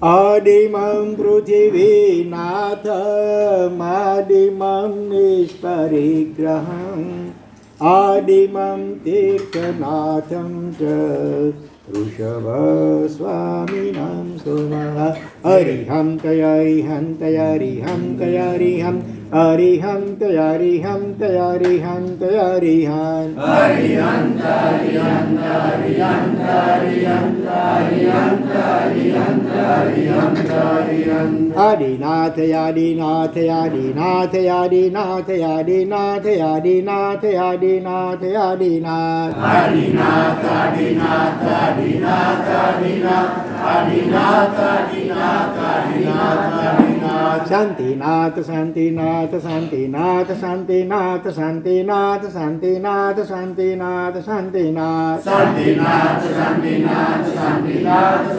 આદિમં પૃથિવીનાથમાદિમં નિષ્પરિગ્રહં આદિમં તીર્થનાથં ચ ऋषभस्वामिनां सोमः हरिहं तयरिहं तयरिहं तयरिहं हरिहं तयरिहं तयरिहं तयरिहं हरिहं तयरिहं तयरिहं तयरिहं तयरिहं तयरिहं तयरिहं तयरिहं आदिनाथ आदिनाथ आदिनाथ आदिनाथ आदिनाथ आदिनाथ आदिनाथ आदिनाथ आदिनाथ आदिनाथ आदिनाथ आदिनाथ आदिनाथ आदिनाथ आदिनाथ शांतिनाथ शांतिनाथ शांतिनाथ शांतिनाथ शांतिनाथ शांतिनाथ शांतिनाथ शांतिनाथ शांतिनाथ शांतिनाथ शांतिनाथ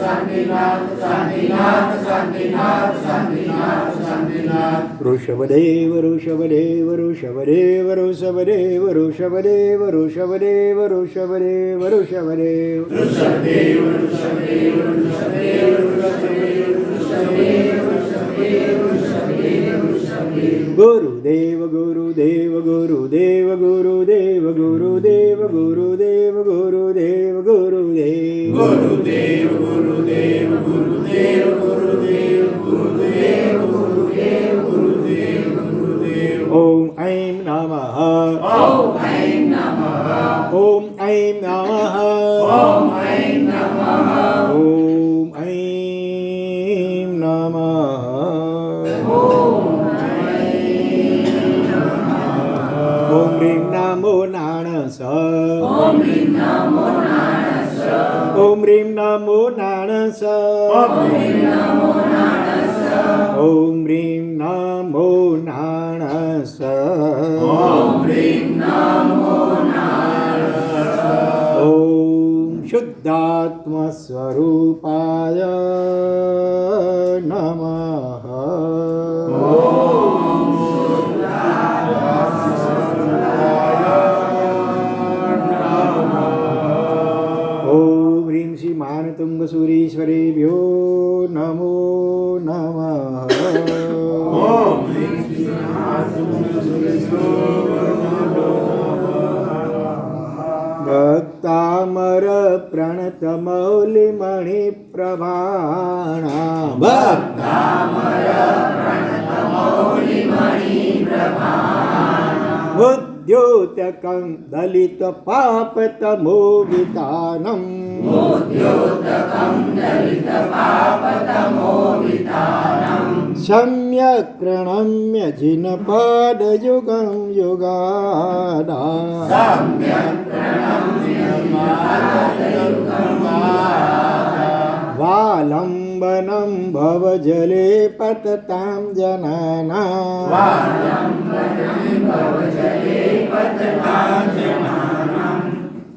शांतिनाथ शांतिनाथ शांतिनाथ शांतिनाथ शांतिनाथ ऋषभदेव ऋषभदेव ऋषभदेव ऋषभदेव ऋषभदेव ऋषभदेव ऋषभदेव ऋषभदेव ऋषभदेव ऋषभदेव ऋषभदेव ऋषभदेव गुरुदेव गुरुदेव गुरुदेव गुरुदेव गुरुदेव गुरुदेव गुरुदेव गुरुदेव गुरुदेव गुरुदेव गुरुदेव गुरुदेव गुरुदेव गुरुदेव गुरुदेव गुरुदेव ओम ऐं नमः ओम ऐं नमः ओम ऐं नमः ओम ऐं नमः ओम ऐं नमः ओम ह्रीं नमो नाणस ओम ह्रीं नमो नाणस ओम ह्रीं नमो नाणस ओम ह्रीं नमो नाणस ओम ह्रीं नमो नाणस ओम ह्रीं नमो नाणस ओम शुद्धात्म स्वरूपाय नमः तुंगसूरीश्वरेभ्यो नमो नमः भक्तामर प्रणतमौलिमणिप्रभाणा भक्तामर प्रणतमौलिमणिप्रभाणा द्योतकं दलित पापतमोवितानम् सम्यक् प्रणम्य जिनपादयुगं युगादा वालम्बनं भवजले पततां जनानां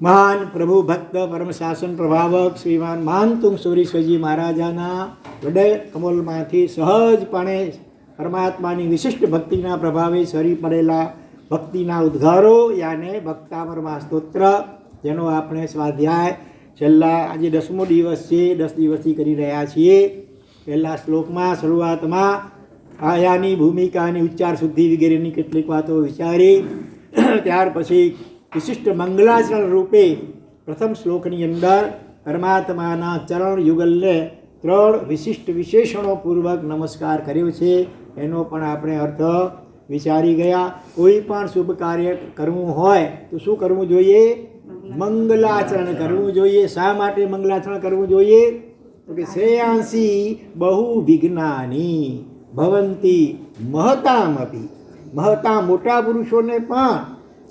महान प्रभु भक्त परम शासन प्रभावक श्रीमान महानતુंग सूरीश्वरजी महाराजाના હૃદય કમલમાંથી સહજપણે પરમાત્માની વિશિષ્ટ ભક્તિના પ્રભાવે સરી પડેલા ભક્તિના ઉદ્ગારો યાને ભક્તામરમાં સ્તોત્ર જેનો આપણે સ્વાધ્યાય છેલ્લા આજે 10મો દિવસ છે 10 દિવસથી કરી રહ્યા છીએ. પહેલા શ્લોકમાં શરૂઆતમાં આયાની ભૂમિકાની ઉચ્ચાર શુદ્ધિ વગેરેની કેટલીક વાતો વિચારી ત્યાર પછી વિશિષ્ટ મંગલાચરણ રૂપે પ્રથમ શ્લોકની અંદર પરમાત્માના ચરણ યુગલને 3 વિશિષ્ટ વિશેષણો પૂર્વક નમસ્કાર કર્યો છે. એનો પણ આપણે અર્થ વિચારી ગયા. કોઈ પણ શુભ કાર્ય કરવું હોય તો શું કરવું જોઈએ? મંગલાચરણ કરવું જોઈએ. શા માટે મંગલાચરણ કરવું જોઈએ? તો કે શ્રેયાંસી બહુ વિજ્ઞાની ભવંતી મહતામપી મહતા મોટા પુરુષોને પણ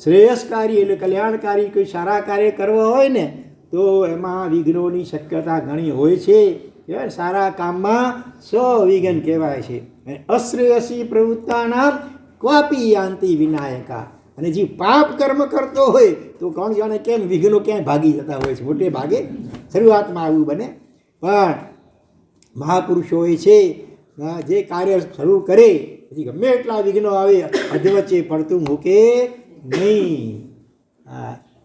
શ્રેયસકારી એટલે કલ્યાણકારી કોઈ સારા કાર્ય કરવા હોય ને તો એમાં વિઘ્નોની શક્યતા ઘણી હોય છે. સારા કામમાં સ્વવિઘ્ન કહેવાય છે. અશ્રેયસી પ્રવૃત્તાનામ ક્વાપી યાંતિ વિનાયકા. અને જે પાપ કર્મ કરતો હોય તો કોણ જાણે કેમ વિઘ્નો ક્યાંય ભાગી જતા હોય છે. મોટે ભાગે શરૂઆતમાં આવું બને, પણ મહાપુરુષોએ છે જે કાર્ય શરૂ કરે પછી ગમે એટલા વિઘ્નો આવે અધવચ્ચે પડતું મૂકે નહીં.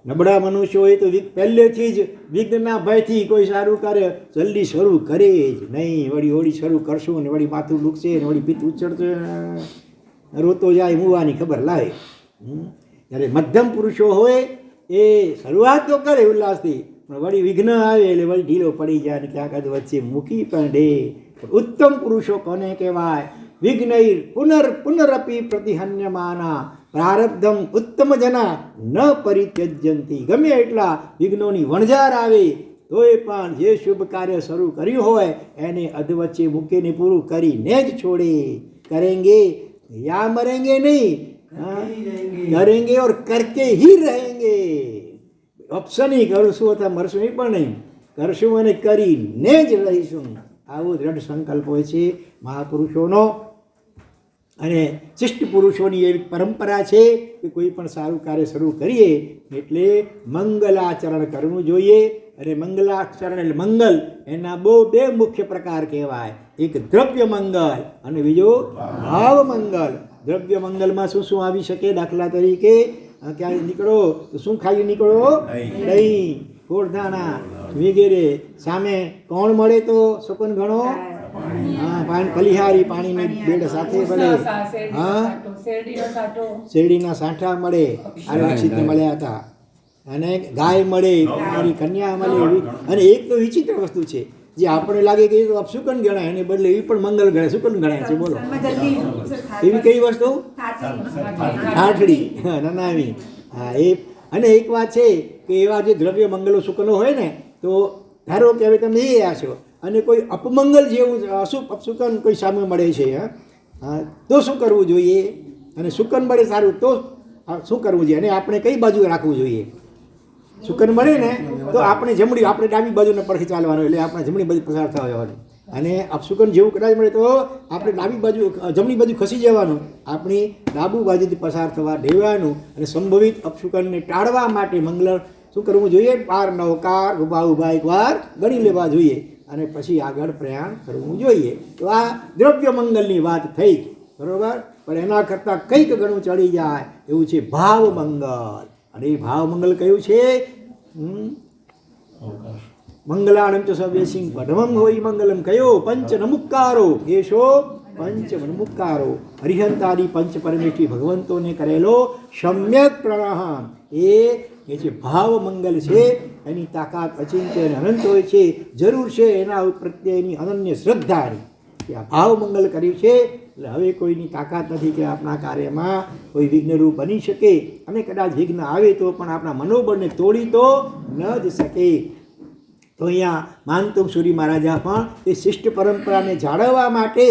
નબળા મનુષ્યો હોય તો પહેલેથી જ વિઘ્નના ભયથી કોઈ સારું કાર્ય જલ્દી શરૂ કરે જ નહીં. વળી શરૂ કરશું ને વળી માથું દુખશે ને વળી પિત્ત ઉછળશે, રોતો જાય મુવાની ખબર લાવે. જ્યારે મધ્યમ પુરુષો હોય એ શરૂઆત તો કરે ઉલ્લાસથી, પણ વળી વિઘ્ન આવે એટલે વળી ઢીલો પડી જાય ને ક્યાંક વચ્ચે મૂકી પણ દે. ઉત્તમ પુરુષો કોને કહેવાય? વિઘ્નૈર પુનરપી પ્રતિહન્યમાના પ્રારબ્ધમ ઉત્તમ જના ન પરિત્યજ્યંતી. ગમે એટલા વિઘ્નોની વણઝાર આવે તોય પણ જે શુભ કાર્ય શરૂ કર્યું હોય એને અધવચ્ચે મૂકીને પૂરું કરીને જ છોડે. કરેંગે યા મરેંગે નહીં, કરેંગે ઓર કરકે હી રહેંગે. ઓપ્શન ही કરશું અથવા મરશું એ પણ નહીં, કરશું અને કરીને જ રહીશું. આવો દ્રઢ સંકલ્પ હોય છે મહાપુરુષોનો. અને શિષ્ટ પુરુષોની એવી પરંપરા છે કે કોઈ પણ સારું કાર્ય શરૂ કરીએ એટલે મંગલાચરણ કરવું જોઈએ. અને મંગલાચરણ એટલે મંગલ એના બે મુખ્ય પ્રકાર કહેવાય. એક દ્રવ્ય મંગલ અને બીજો ભાવ મંગલ. દ્રવ્ય મંગલમાં શું શું આવી શકે? દાખલા તરીકે ક્યાંય નીકળો તો શું ખાઈ નીકળો? દહીં, ફોરધાણા વગેરે. સામે કોણ મળે તો સુકન ઘણો? પાણી પલિહારી, પાણીની બેડ સાથે મળે. શેરડીના સાંઠા મળે, આરક્ષિતને મળ્યા હતા. અને ગાય મળે, મારી કન્યા મળે. અને એક તો વિચિત્ર વસ્તુ છે જે આપણે લાગે કે એ અપશુકન ગણાય, એને બદલે એ પણ મંગલ ગણાય, શુકન ગણાય છે. બોલો એવી કઈ વસ્તુ? ઠાઠડી, નાનાવી. હા એ. અને એક વાત છે કે એવા જે દ્રવ્ય મંગલો શુકનો હોય ને, તો ધારો કે હવે તમે એ રહ્યા છો અને કોઈ અપમંગલ જેવું અશુભ અપશુકન કોઈ સામે મળે છે, હા, તો શું કરવું જોઈએ? અને શુકન મળે સારું તો શું કરવું જોઈએ? અને આપણે કઈ બાજુ રાખવું જોઈએ? શુકન મળે ને તો આપણે જમણી, આપણે ડાબી બાજુને પરથી ચાલવાનું, એટલે આપણે જમણી બાજુ પસાર થવા જવાનું. અને અપશુકન જેવું કદાચ મળે તો આપણે ડાબી બાજુ, જમણી બાજુ ખસી જવાનું, આપણી ડાબુ બાજુથી પસાર થવા દેવાનું. અને સંભવિત અપશુકનને ટાળવા માટે મંગલ શું કરવું જોઈએ? 12 નવકાર ઊભા એકવાર ગણી લેવા જોઈએ અને પછી આગળ પ્રયાણ કરવું જોઈએ. તો આ દ્રવ્ય મંગલની વાત થઈ, બરોબર. પણ એના કરતાં કંઈક ઘણું ચડી જાય એવું છે ભાવ મંગલ. અને એ ભાવ મંગલ કયું છે? મંગલાણમ ચ સવ્યસિંહ પડમમ હોય મંગલમ કયો પંચ નમુક્કારો. એશો પંચ નમુક્કારો. હરિહંતાદિ પંચ પરમેશ્વરી ભગવંતોને કરેલો સમ્યક પ્રણામ એ જે ભાવ મંગલ છે એની તાકાત અચિંત્ય અને અનંત હોય છે. જરૂર છે એના પ્રત્યેની અનન્ય શ્રદ્ધાની. કે આ ભાવ મંગલ કર્યું છે એટલે હવે કોઈની તાકાત નથી કે આપણા કાર્યમાં કોઈ વિઘ્નરૂપ બની શકે. અને કદાચ વિઘ્ન આવે તો પણ આપણા મનોબળને તોડી તો ન જ શકે. તો અહીંયા માનતુંગ સુરી મહારાજા પણ એ શિષ્ટ પરંપરાને જાળવવા માટે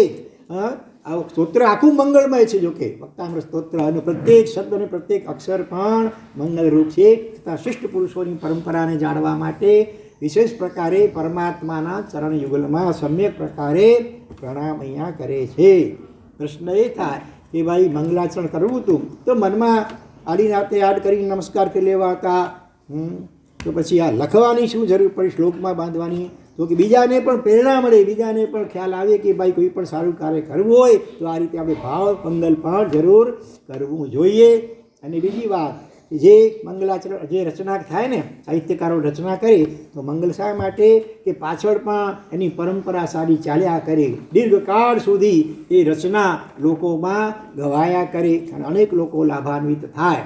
આ સ્તોત્ર આખું મંગળમય છે. જોકે વક્તામૃત સ્તોત્ર અને પ્રત્યેક શબ્દ અને પ્રત્યેક અક્ષર પણ મંગલરૂપ છે. તથા શિષ્ટ પુરુષોની પરંપરાને જાળવવા માટે વિશેષ પ્રકારે પરમાત્માના ચરણ યુગલમાં સમ્યક પ્રકારે પ્રણામ અહીંયા કરે છે. પ્રશ્ન એ થાય કે ભાઈ મંગલાચરણ કરવું હતું તો મનમાં આડીનાતે યાદ કરીને નમસ્કાર કરી લેવા હતા, તો પછી આ લખવાની શું જરૂર પડી? શ્લોકમાં બાંધવાની? તો કે બીજાને પણ પ્રેરણા મળે, બીજાને પણ ખ્યાલ આવે કે ભાઈ કોઈ પણ સારું કાર્ય કરવું હોય તો આ રીતે આપણે ભાવ મંગલ પણ જરૂર કરવું જોઈએ. અને બીજી વાત, જે મંગલાચરણ જે રચના થાય ને, સાહિત્યકારો રચના કરે તો મંગલ શા માટે? કે પાછળ પણ એની પરંપરા સારી ચાલ્યા કરે, દીર્ઘકાળ સુધી એ રચના લોકોમાં ગવાયા કરે અને અનેક લોકો લાભાન્વિત થાય.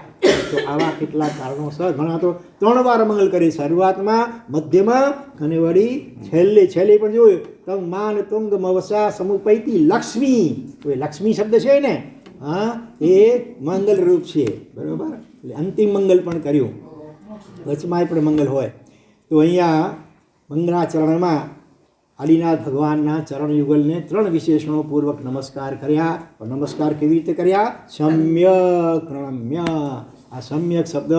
તો આવા કેટલાક કારણોસર ઘણા તો 3 વાર મંગલ કરે, શરૂઆતમાં, મધ્યમાં અને વળી છેલ્લે પણ જોયું. તમ માન તુંગ મવસા સમુપૈતી લક્ષ્મી. તો એ લક્ષ્મી શબ્દ છે ને, હા, એ મંગલ રૂપ છે, બરોબર. એટલે અંતિમ મંગલ પણ કર્યું, વચમાં પણ મંગલ હોય. તો અહીંયા મંગલાચરણમાં આદિનાથ ભગવાનના ચરણ યુગલને 3 વિશેષણો પૂર્વક નમસ્કાર કર્યા. નમસ્કાર કેવી રીતે કર્યા? સમ્યક પ્રણમ્ય. આ સમ્યક શબ્દ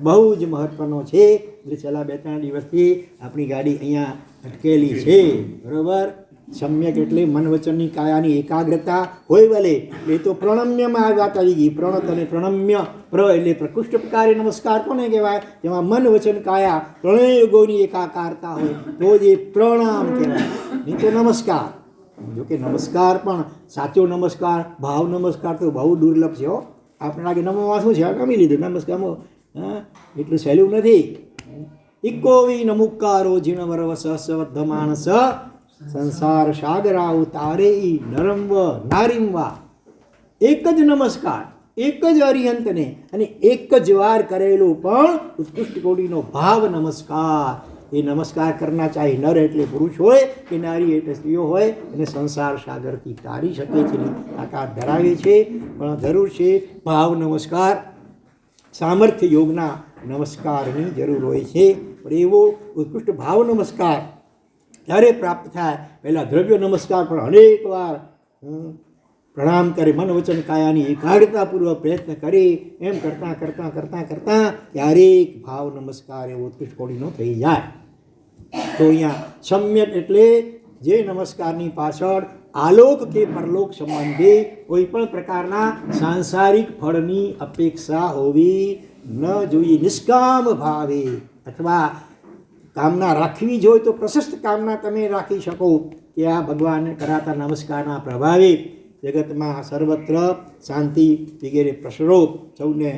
બહુ જ મહત્વનો છે. એટલે છેલ્લા 2-3 દિવસથી આપણી ગાડી અહીંયા અટકેલી છે, બરોબર. સમ્યક એટલે મન વચનની કાયાની એકાગ્રતા હોય ભલે. એ તો પ્રણમ્યમાં આ વાત આવી ગઈ. પ્રણત અને પ્રણમ્ય. એટલે પ્રકૃષ્ટ પ્રકારે નમસ્કાર કોને કહેવાય? જેમાં મન વચન કાયા ત્રણેય યોગોની એકાકારતા હોય તો જ એ પ્રણામ કહેવાય, નહીં તો નમસ્કાર. જોકે નમસ્કાર પણ સાચો નમસ્કાર, ભાવ નમસ્કાર તો બહુ દુર્લભ છે. આપણે લાગે નમવા શું છે, ગમી લીધું નમસ્કાર, હા, એટલું સહેલું નથી. ઇકોવી નમુકારો જીણવરવ સહસ્વદ્ધ માણસ સંસાર સાગરાવ તારે નરમવ નારીમવા. એક જ નમસ્કાર, એક જ અરિહંતને અને એક જ વાર કરેલું પણ ઉત્કૃષ્ટ કોટીનો ભાવ નમસ્કાર. એ નમસ્કાર કરના ચાહે નર એટલે પુરુષ હોય કે નારી એટલે સ્ત્રીઓ હોય અને સંસાર સાગરથી તારી શકે છે, તાકાત ધરાવે છે. પણ જરૂર છે ભાવ નમસ્કાર, સામર્થ્ય યોગના નમસ્કારની જરૂર હોય છે. પણ એવો ઉત્કૃષ્ટ ભાવ નમસ્કાર ત્યારે પ્રાપ્ત થાય. પહેલાં દ્રવ્ય નમસ્કાર પણ અનેક વાર પ્રણામ કરે, મન વચન કાયાની એકાગ્રતાપૂર્વક પ્રયત્ન કરે. એમ કરતાં કરતાં કરતાં કરતાં ક્યારેક ભાવ નમસ્કાર એવો ઉત્કૃષ્ટ કોટીનો થઈ જાય. તો અહીંયા સમ્યક એટલે જે નમસ્કારની પાછળ આલોક કે પરલોક સંબંધી કોઈ પણ પ્રકારના સાંસારિક ફળની અપેક્ષા હોવી ન જોઈએ. નિષ્કામ ભાવે અથવા કામના રાખવી જોઈએ તો પ્રશસ્ત કામના તમે રાખી શકો કે આ ભગવાનને કરાતા નમસ્કારના પ્રભાવે જગતમાં સર્વત્ર શાંતિ વગેરે પ્રસરો, સૌને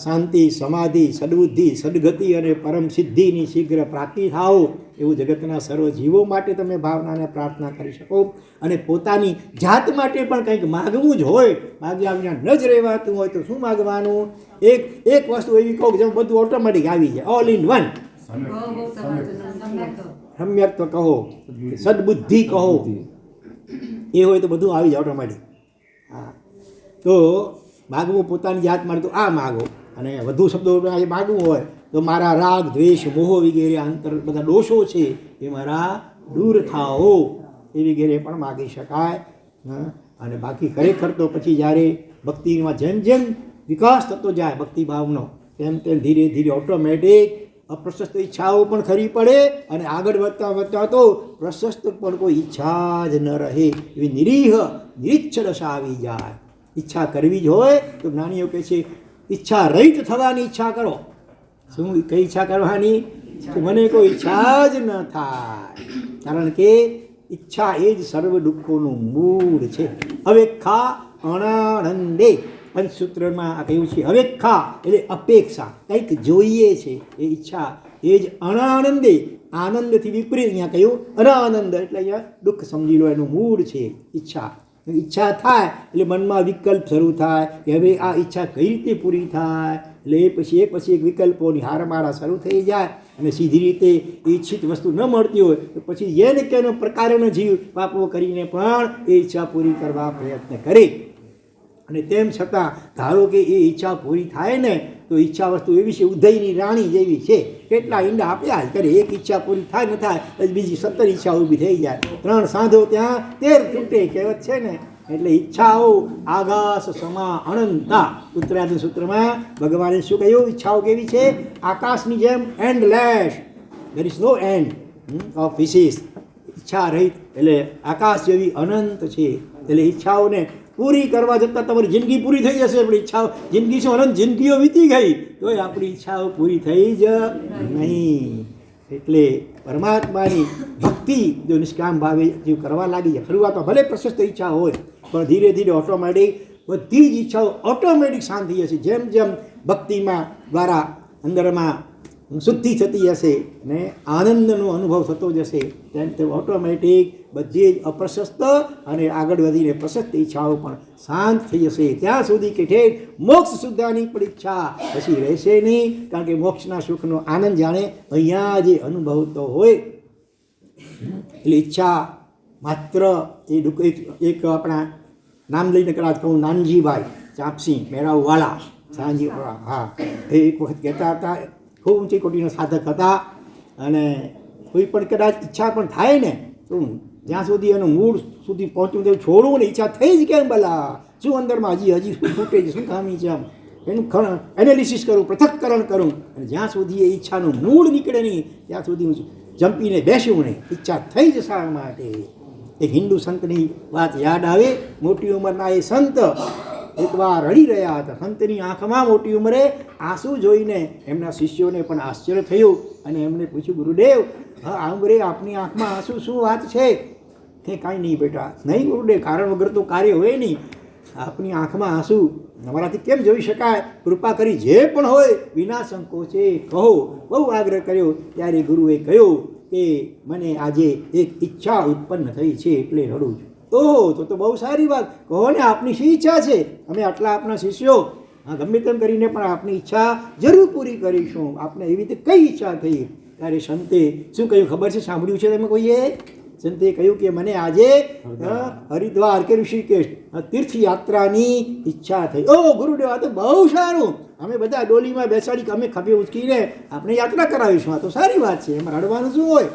શાંતિ, સમાધિ, સદબુદ્ધિ, સદગતિ અને પરમ સિદ્ધિની શીઘ્ર પ્રાપ્તિ થાઓ એવું જગતના સર્વ જીવો માટે તમે ભાવનાને પ્રાર્થના કરી શકો. અને પોતાની જાત માટે પણ કંઈક માગવું જ હોય, માગ્યા વિના ન જ રહેવાતું હોય તો શું માગવાનું? એક વસ્તુ એવી કહો કે જેમ બધું ઓટોમેટિક આવી જાય, ઓલ ઇન વન. સમ્યક તો કહો, સદબુદ્ધિ કહો, એ હોય તો બધું આવી જાય ઓટોમેટિક. હા, તો માગવું પોતાની જાત માટે તો આ માગો, અને વધુ શબ્દો માગવું હોય તો મારા રાગ, દ્વેષ, મોહ વગેરે અંતર બધા દોષો છે એ મારા દૂર થાઓ એ વગેરે પણ માગી શકાય. અને બાકી ખરેખર તો પછી જ્યારે ભક્તિમાં જેમ જેમ વિકાસ થતો જાય ભક્તિભાવનો, તેમ તેમ ધીરે ધીરે ઓટોમેટિક અપ્રશસ્ત ઈચ્છાઓ પણ ખરી પડે અને આગળ વધતા વધતા તો પ્રશસ્ત પણ કોઈ ઈચ્છા જ ન રહે એવી નિરીચ્છ દશા આવી જાય. ઈચ્છા કરવી જ હોય તો જ્ઞાનીઓ કહે છે ઈચ્છા રહિત થવાની ઈચ્છા કરો. શું કઈ ઈચ્છા કરવાની? કે મને કોઈ ઈચ્છા જ ન થાય, કારણ કે ઈચ્છા એ જ સર્વ દુઃખોનું મૂળ છે. અવેક્ષા અનાનંદે પંચસૂત્રમાં આ કહ્યું છે. અવેક્ષા એટલે અપેક્ષા, કંઈક જોઈએ છે એ ઈચ્છા, એ જ અનાનંદે આનંદથી વિપરીત અહીંયા કહ્યું અનાનંદ એટલે અહીંયા દુઃખ સમજી લો એનું મૂળ છે ઈચ્છા. ઈચ્છા થાય એટલે મનમાં વિકલ્પ શરૂ થાય કે હવે આ ઈચ્છા કઈ રીતે પૂરી થાય, એટલે એ પછી એક વિકલ્પોની હારમાળા શરૂ થઈ જાય અને સીધી રીતે ઈચ્છિત વસ્તુ ન મળતી હોય તો પછી જેને કેનો પ્રકારનો જીવ પાપો કરીને પણ એ ઈચ્છા પૂરી કરવા પ્રયત્ન કરે. અને તેમ છતાં ધારો કે એ ઈચ્છા પૂરી થાય ને તો ઈચ્છા વસ્તુ એવી છે ઉદયની રાણી જેવી છે, કેટલા ઈંડા આપ્યા જ કરે, એક ઈચ્છા પૂરી થાય ન થાય પછી બીજી 17 ઈચ્છા ઊભી થઈ જાય. 3 સાંધો ત્યાં 13 તૂટે કહેવત છે ને. એટલે ઈચ્છાઓ આકાશ સમા અનંતા. ઉત્તરાયણ સૂત્રમાં ભગવાને શું કહ્યું? ઈચ્છાઓ કેવી છે? આકાશની જેમ endless, there is no end of wishes. ઈચ્છા રહિત એટલે આકાશ જેવી અનંત છે. એટલે ઈચ્છાઓને પૂરી કરવા જતાં તમારી જિંદગી પૂરી થઈ જશે, પણ ઈચ્છાઓ જિંદગી શું અનંત જિંદગીઓ વીતી ગઈ તોય આપણી ઈચ્છાઓ પૂરી થઈ જ નહીં. એટલે પરમાત્માની ભક્તિ જો નિષ્કામ ભાવે જે કરવા લાગી જાય, શરૂઆતમાં ભલે પ્રશસ્ત ઈચ્છા હોય પણ ધીરે ધીરે ઓટોમેટિક બધી જ ઈચ્છાઓ ઓટોમેટિક શાંત થઈ જશે. જેમ જેમ ભક્તિમાં દ્વારા અંદરમાં શુદ્ધિ થતી જશે ને આનંદનો અનુભવ થતો જશે તેમ તેમ ઓટોમેટિક બધી જ અપ્રશસ્ત અને આગળ વધીને પ્રશસ્ત ઈચ્છાઓ પણ શાંત થઈ જશે. ત્યાં સુધી કે ઠેર મોક્ષ સુદ્ધાની પણ ઈચ્છા પછી રહેશે નહીં, કારણ કે મોક્ષના સુખનો આનંદ જાણે અહીંયા જે અનુભવતો હોય. એટલે ઈચ્છા માત્ર એ એક આપણા નામ લઈને કદાચ કહું, નાનજીભાઈ ચાપસિંહ મેળાવવાળા સાંજી, હા, એ એક વખત કહેતા હતા, ખૂબ ઊંચી કોટીના સાધક હતા અને કોઈ પણ કદાચ ઈચ્છા પણ થાય ને તો જ્યાં સુધી એનું મૂળ સુધી પહોંચવું તેવું છોડવું ને, ઈચ્છા થઈ જ કેમ ભલા, શું અંદરમાં હજી ફૂટે છે, શું ખામી છે, આમ એનું એનાલિસિસ કરું, પૃથક્કરણ કરું અને જ્યાં સુધી એ ઈચ્છાનું મૂળ નીકળે નહીં ત્યાં સુધી હું જંપીને બેસ્યું નહીં. ઈચ્છા થઈ જ શા માટે? એક હિન્દુ સંતની વાત યાદ આવે. મોટી ઉંમરના એ સંત એકવાર રડી રહ્યા હતા. સંતની આંખમાં મોટી ઉંમરે આંસુ જોઈને એમના શિષ્યોને પણ આશ્ચર્ય થયું અને એમણે પૂછ્યું, ગુરુદેવ આ ઉંમરે આપની આંખમાં આંસુ શું વાત છે? કે કાંઈ નહીં બેટા, નહીં ગુરુદેવ, કારણ વગર તો કાર્ય હોય નહીં. આપની આંખમાં આંસુ અમારાથી કેમ જોઈ શકાય? કૃપા કરી જે પણ હોય વિના સંકોચે કહો. બહુ આગ્રહ કર્યો ત્યારે ગુરુએ કહ્યું કે મને આજે એક ઈચ્છા ઉત્પન્ન થઈ છે એટલે રડું છું. ઓહો, તો બહુ સારી વાત. કહો ને, આપની શી ઈચ્છા છે? અમે આટલા આપના શિષ્યો ગમે તેમ કરીને પણ આપની ઈચ્છા જરૂર પૂરી કરીશું. આપને એવી રીતે કઈ ઈચ્છા થઈ? ત્યારે સંતે શું કહ્યું ખબર છે? સાંભળ્યું છે તમે કોઈએ? સંતે કહ્યું કે મને આજે હરિદ્વાર કે ઋષિકેશ તીર્થયાત્રાની ઈચ્છા થઈ. ઓ ગુરુદેવ, આ તો બહુ સારું. અમે બધા ડોલીમાં બેસાડી અમે ખભે ઉચકીને આપણે યાત્રા કરાવીશું. આ તો સારી વાત છે. એમાં રડવાનું શું હોય?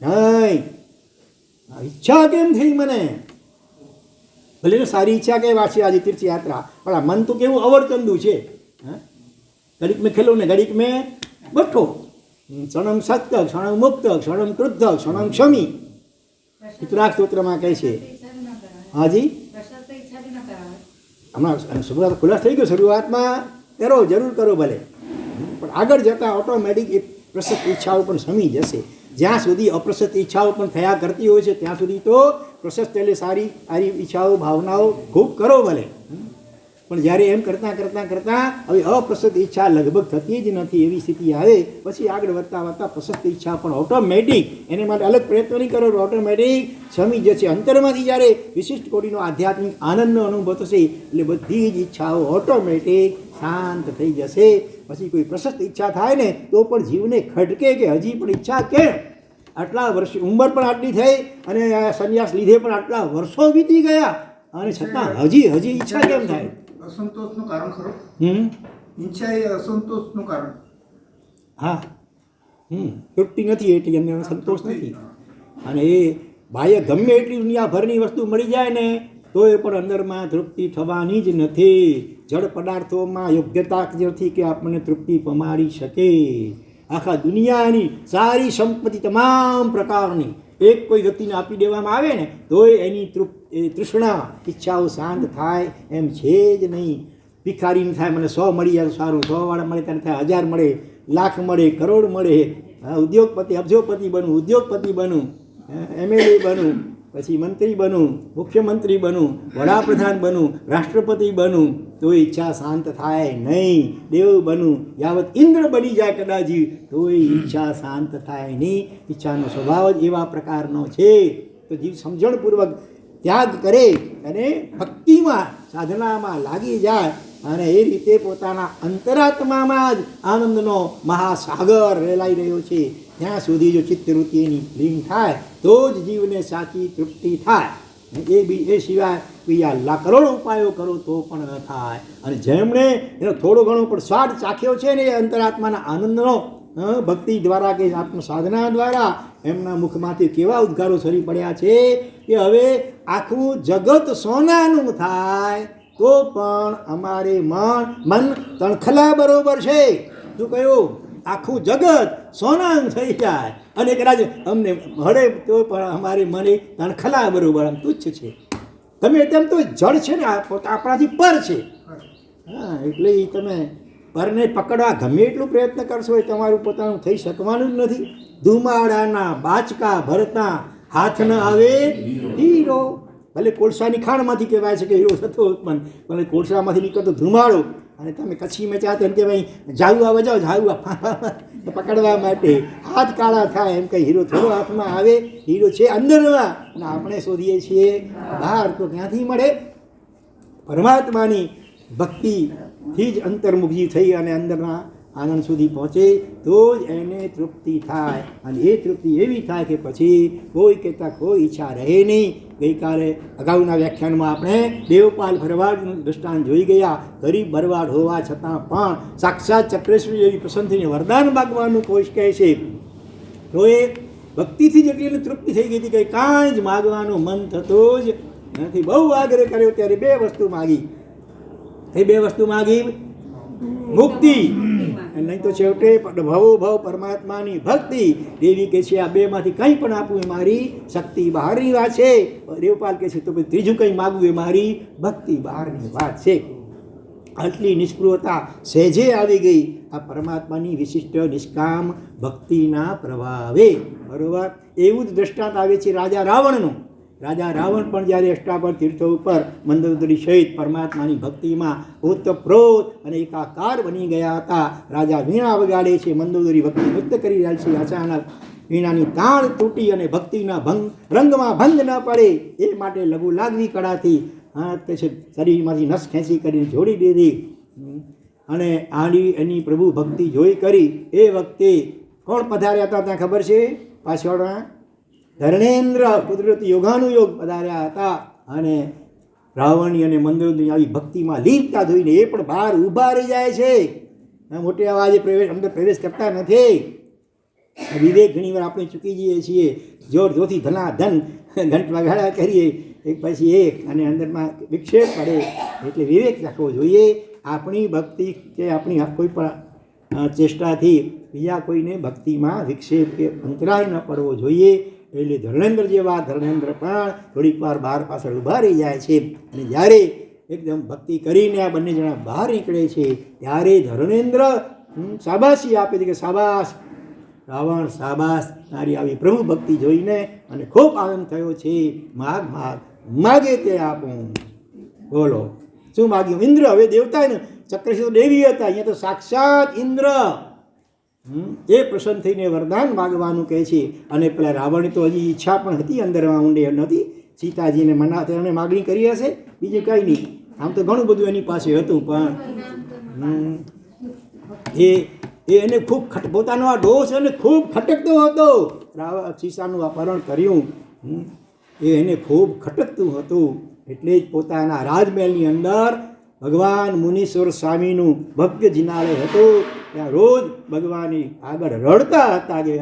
નહીં, ઈચ્છા કેમ થઈ મને? ભલે સારી ઈચ્છા કહેવા છે આજે તીર્થયાત્રા, પણ આ મન તો કેવું અવરચંદુ છે. ઘડીક મેં ખેલો ને ઘડીક મેં બઠો. ક્ષણમ સત્ય, ક્ષણમ મુક્ત, ક્ષણમ ક્રુદ્ધ, ક્ષણમ ક્ષમી. ચિત્રાગ સ્તોત્રમાં કહે છે. હાજી, હમણાં શરૂઆત ખુલાસ થઈ ગયો. શરૂઆતમાં કરો, જરૂર કરો ભલે, પણ આગળ જતાં ઓટોમેટિક એ પ્રસક્ત ઈચ્છાઓ પણ સમી જશે. જ્યાં સુધી અપ્રસક્ત ઈચ્છાઓ પણ થયા કરતી હોય છે ત્યાં સુધી તો પ્રશસ્ત એટલે સારી ઈચ્છાઓ ભાવનાઓ ખૂબ કરો ભલે, પણ જ્યારે એમ કરતાં હવે અપ્રસક્ત ઈચ્છા લગભગ થતી જ નથી એવી સ્થિતિ આવે પછી આગળ વધતા પ્રશસ્ત ઈચ્છા પણ ઓટોમેટિક, એને માટે અલગ પ્રયત્નો નહીં કરો, ઓટોમેટિક સમી જશે. અંતરમાંથી જ્યારે વિશિષ્ટ કોટીનો આધ્યાત્મિક આનંદનો અનુભવ થશે એટલે બધી જ ઈચ્છાઓ ઓટોમેટિક શાંત થઈ જશે. પછી કોઈ પ્રશસ્ત ઈચ્છા થાય ને તો પણ જીવને ખટકે કે હજી પણ ઈચ્છા કેમ? આટલા વર્ષ ઉંમર પણ આટલી થઈ અને સંન્યાસ લીધે પણ આટલા વર્ષો વીતી ગયા અને છતાં હજી ઈચ્છા કેમ થાય? અસંતોષનું કારણ ખરું. ઈચ્છા એ અસંતોષનું કારણ. હા, તૃપ્તિ નથી એટલી, એમને સંતોષ નથી. અને એ બાહ્ય ગમે એટલી દુનિયાભરની વસ્તુ મળી જાય ને તો એ પણ અંદરમાં તૃપ્તિ થવાની જ નથી. જળ પદાર્થોમાં યોગ્યતા જ નથી કે આપણને તૃપ્તિ પમાડી શકે. આખા દુનિયાની સારી સંપત્તિ તમામ પ્રકારની એક કોઈ વ્યક્તિને આપી દેવામાં આવે ને તોય એની તૃષ્ણા ઈચ્છાઓ શાંત થાય એમ છે જ નહીં. ભિખારીને થાય મને 100 મળી જાય સારું, 100 વાળા મળે ત્યારે થાય 1000 મળે, લાખ મળે, કરોડ મળે. ઉદ્યોગપતિ, અબજોપતિ બનવું, ઉદ્યોગપતિ બનવું, MLA બનવું, પછી મંત્રી બનવું, મુખ્યમંત્રી બનવું, વડાપ્રધાન બનવું, રાષ્ટ્રપતિ બનવું તોય ઈચ્છા શાંત થાય નહીં. દેવ બનવું, યાવત ઇન્દ્ર બની જાય કદાચ તોય ઈચ્છા શાંત થાય નહીં. ઈચ્છાનો સ્વભાવ જ એવા પ્રકારનો છે. તો જીવ સમજણપૂર્વક ત્યાગ કરે અને ભક્તિમાં સાધનામાં લાગી જાય અને એ રીતે પોતાના અંતરાત્મામાં જ આનંદનો મહાસાગર રેલાઈ રહ્યો છે ત્યાં સુધી જો ચિત્તવૃત્તિ એની લીન થાય તો જ જીવને સાચી તૃપ્તિ થાય. એ સિવાય બીજા કરોડો ઉપાયો કરો તો પણ ન થાય. અને જેમણે એનો થોડો ઘણો પણ સ્વાદ ચાખ્યો છે ને એ અંતરાત્માના આનંદનો ભક્તિ દ્વારા કે આત્મ સાધના દ્વારા એમના મુખમાંથી કેવા ઉદ્ગારો સરી પડ્યા છે કે હવે આખું જગત સોનાનું થાય તો પણ અમારે મન તણખલા બરોબર છે. શું કહ્યું? આખું જગત સોનાનું થઈ જાય અને કદાચ અમને મળે તો પણ અમારે મને તણખલા બરોબર આમ તુચ્છ છે. તમે તેમ તો જળ છે ને આપણાથી પર છે. હા, એટલે તમે પરને પકડવા ગમે એટલું પ્રયત્ન કરશો એ તમારું પોતાનું થઈ શકવાનું જ નથી. ધુમાડાના બાચકા ભરતા હાથ ન આવે હીરો. ભલે કોલસાની ખાણમાંથી કહેવાય છે કે હીરો થતો ઉત્પન્ન, ભલે કોલસામાંથી નીકળતો ધુમાડો અને તમે કચ્છી મેં ચાહતો એમ કે ભાઈ ઝાડુ આવે જાઓ ઝાડુ પકડવા માટે હાથ કાળા થાય એમ કંઈ હીરો થોડો હાથમાં આવે. હીરો છે અંદરમાં અને આપણે શોધીએ છીએ બહાર. તો ક્યાંથી મળે? પરમાત્માની ભક્તિથી જ અંતર્મુખી થઈ અને અંદરના આનંદ સુધી પહોંચે તો જ એને તૃપ્તિ થાય. અને એ તૃપ્તિ એવી થાય કે પછી કોઈ કહેતા કોઈ ઈચ્છા રહે નહીં. ગઈકાલે અગાઉના વ્યાખ્યાનમાં આપણે દેવપાલ ભરવાડનું દૃષ્ટાંત જોઈ ગયા. ગરીબ ભરવાડ હોવા છતાં પણ સાક્ષાત ચક્રેશ્વરી જેવી પ્રસન્ન થઈને વરદાન માગવાનું કોઈ કહે છે તો એ ભક્તિથી જેટલી એને તૃપ્તિ થઈ ગઈ હતી કે કાંઈ જ માગવાનું મન થતો જ નથી. બહુ આગ્રહ કર્યો ત્યારે 2 વસ્તુ માગી. એ 2 વસ્તુ માગી મુક્તિ નહીં તો છેવટે ભવ પરમાત્માની ભક્તિ. દેવી કહે છે આ 2માંથી કંઈ પણ આપવું એ મારી શક્તિ બહારની વાત છે. દેવપાલ કહે છે તો પછી ત્રીજું કંઈ માગવું એ મારી ભક્તિ બહારની વાત છે. આટલી નિષ્પૃહતા સહેજે આવી ગઈ આ પરમાત્માની વિશિષ્ટ નિષ્કામ ભક્તિના પ્રભાવે. બરોબર, એવું જ દ્રષ્ટાંત આવે છે રાજા રાવણનું રાજા રાવણ પણ જ્યારે અષ્ટાપર તીર્થો ઉપર મંદોદરી સહિત પરમાત્માની ભક્તિમાં ઓતપ્રોત અને એકાકાર બની ગયા હતા. રાજા વીણા વગાડે છે, મંદોદરી ભક્તિ નૃત્ય કરી રહ્યા છે. અચાનક વીણાની તાળ તૂટી અને ભક્તિના રંગમાં ભંગ ન પડે એ માટે લઘુ લાગવી કળાથી તે છે શરીરમાંથી નસ ખેંચી કરીને જોડી દીધી. અને એની પ્રભુ ભક્તિ જોઈ કરી એ વખતે કોણ પધાર્યા હતા ત્યાં ખબર છે? પાછળના ધર્ણેન્દ્ર કુદરતી યોગાનુયોગ પધાર્યા હતા. અને રાવણની અને મંદોદરીની આવી ભક્તિમાં લીનતા જોઈને એ પણ બહાર ઊભા રહી જાય છે. મોટે અવાજે અંદર પ્રવેશ કરતા નથી. વિવેક ઘણીવાર આપણે ચૂકી જઈએ છીએ. જોર જોરથી ધનાધન ઘંટ વગાડ્યા કરીએ એક પછી એક અને અંદરમાં વિક્ષેપ પડે. એટલે વિવેક રાખવો જોઈએ. આપણી ભક્તિ કે આપણી કોઈ પણ ચેષ્ટાથી બીજા કોઈને ભક્તિમાં વિક્ષેપ કે અંતરાય ન પડવો જોઈએ. એટલે ધર્મેન્દ્ર જેવા ધર્મેન્દ્ર પણ થોડીક વાર બહાર પાછળ ઊભા રહી જાય છે. અને જ્યારે એકદમ ભક્તિ કરીને આ બંને જણા બહાર નીકળે છે ત્યારે ધર્મેન્દ્ર શાબાશી આપે છે કે શાબાશ રાવણ, શાબાશ, તારી આવી પ્રભુ ભક્તિ જોઈને અને ખૂબ આનંદ થયો છે. માગ માગ માગે તે આપું. બોલો શું માગ્યું? ઇન્દ્ર. હવે દેવતા ને ચક્રશીલ દેવી હતા, અહીંયા તો સાક્ષાત ઇન્દ્ર. એ પ્રસન્ન થઈને વરદાન માગવાનું કહે છે. અને પેલા રાવણની તો હજી ઈચ્છા પણ હતી, અંદરમાં ઊંડે નથી. સીતાજીને તેને માગણી કરી હશે, બીજે કંઈ નહીં. આમ તો ઘણું બધું એની પાસે હતું, પણ એને ખૂબ પોતાનો આ દોષ એને ખૂબ ખટકતો હતો. સીતાનું અપહરણ કર્યું એને ખૂબ ખટકતું હતું. એટલે જ પોતાના રાજમહેલની અંદર ભગવાન મુનીશ્વર સ્વામીનું ભવ્ય જિનાલય હતું. ત્યાં રોજ ભગવાનની આગળ રડતા હતા કે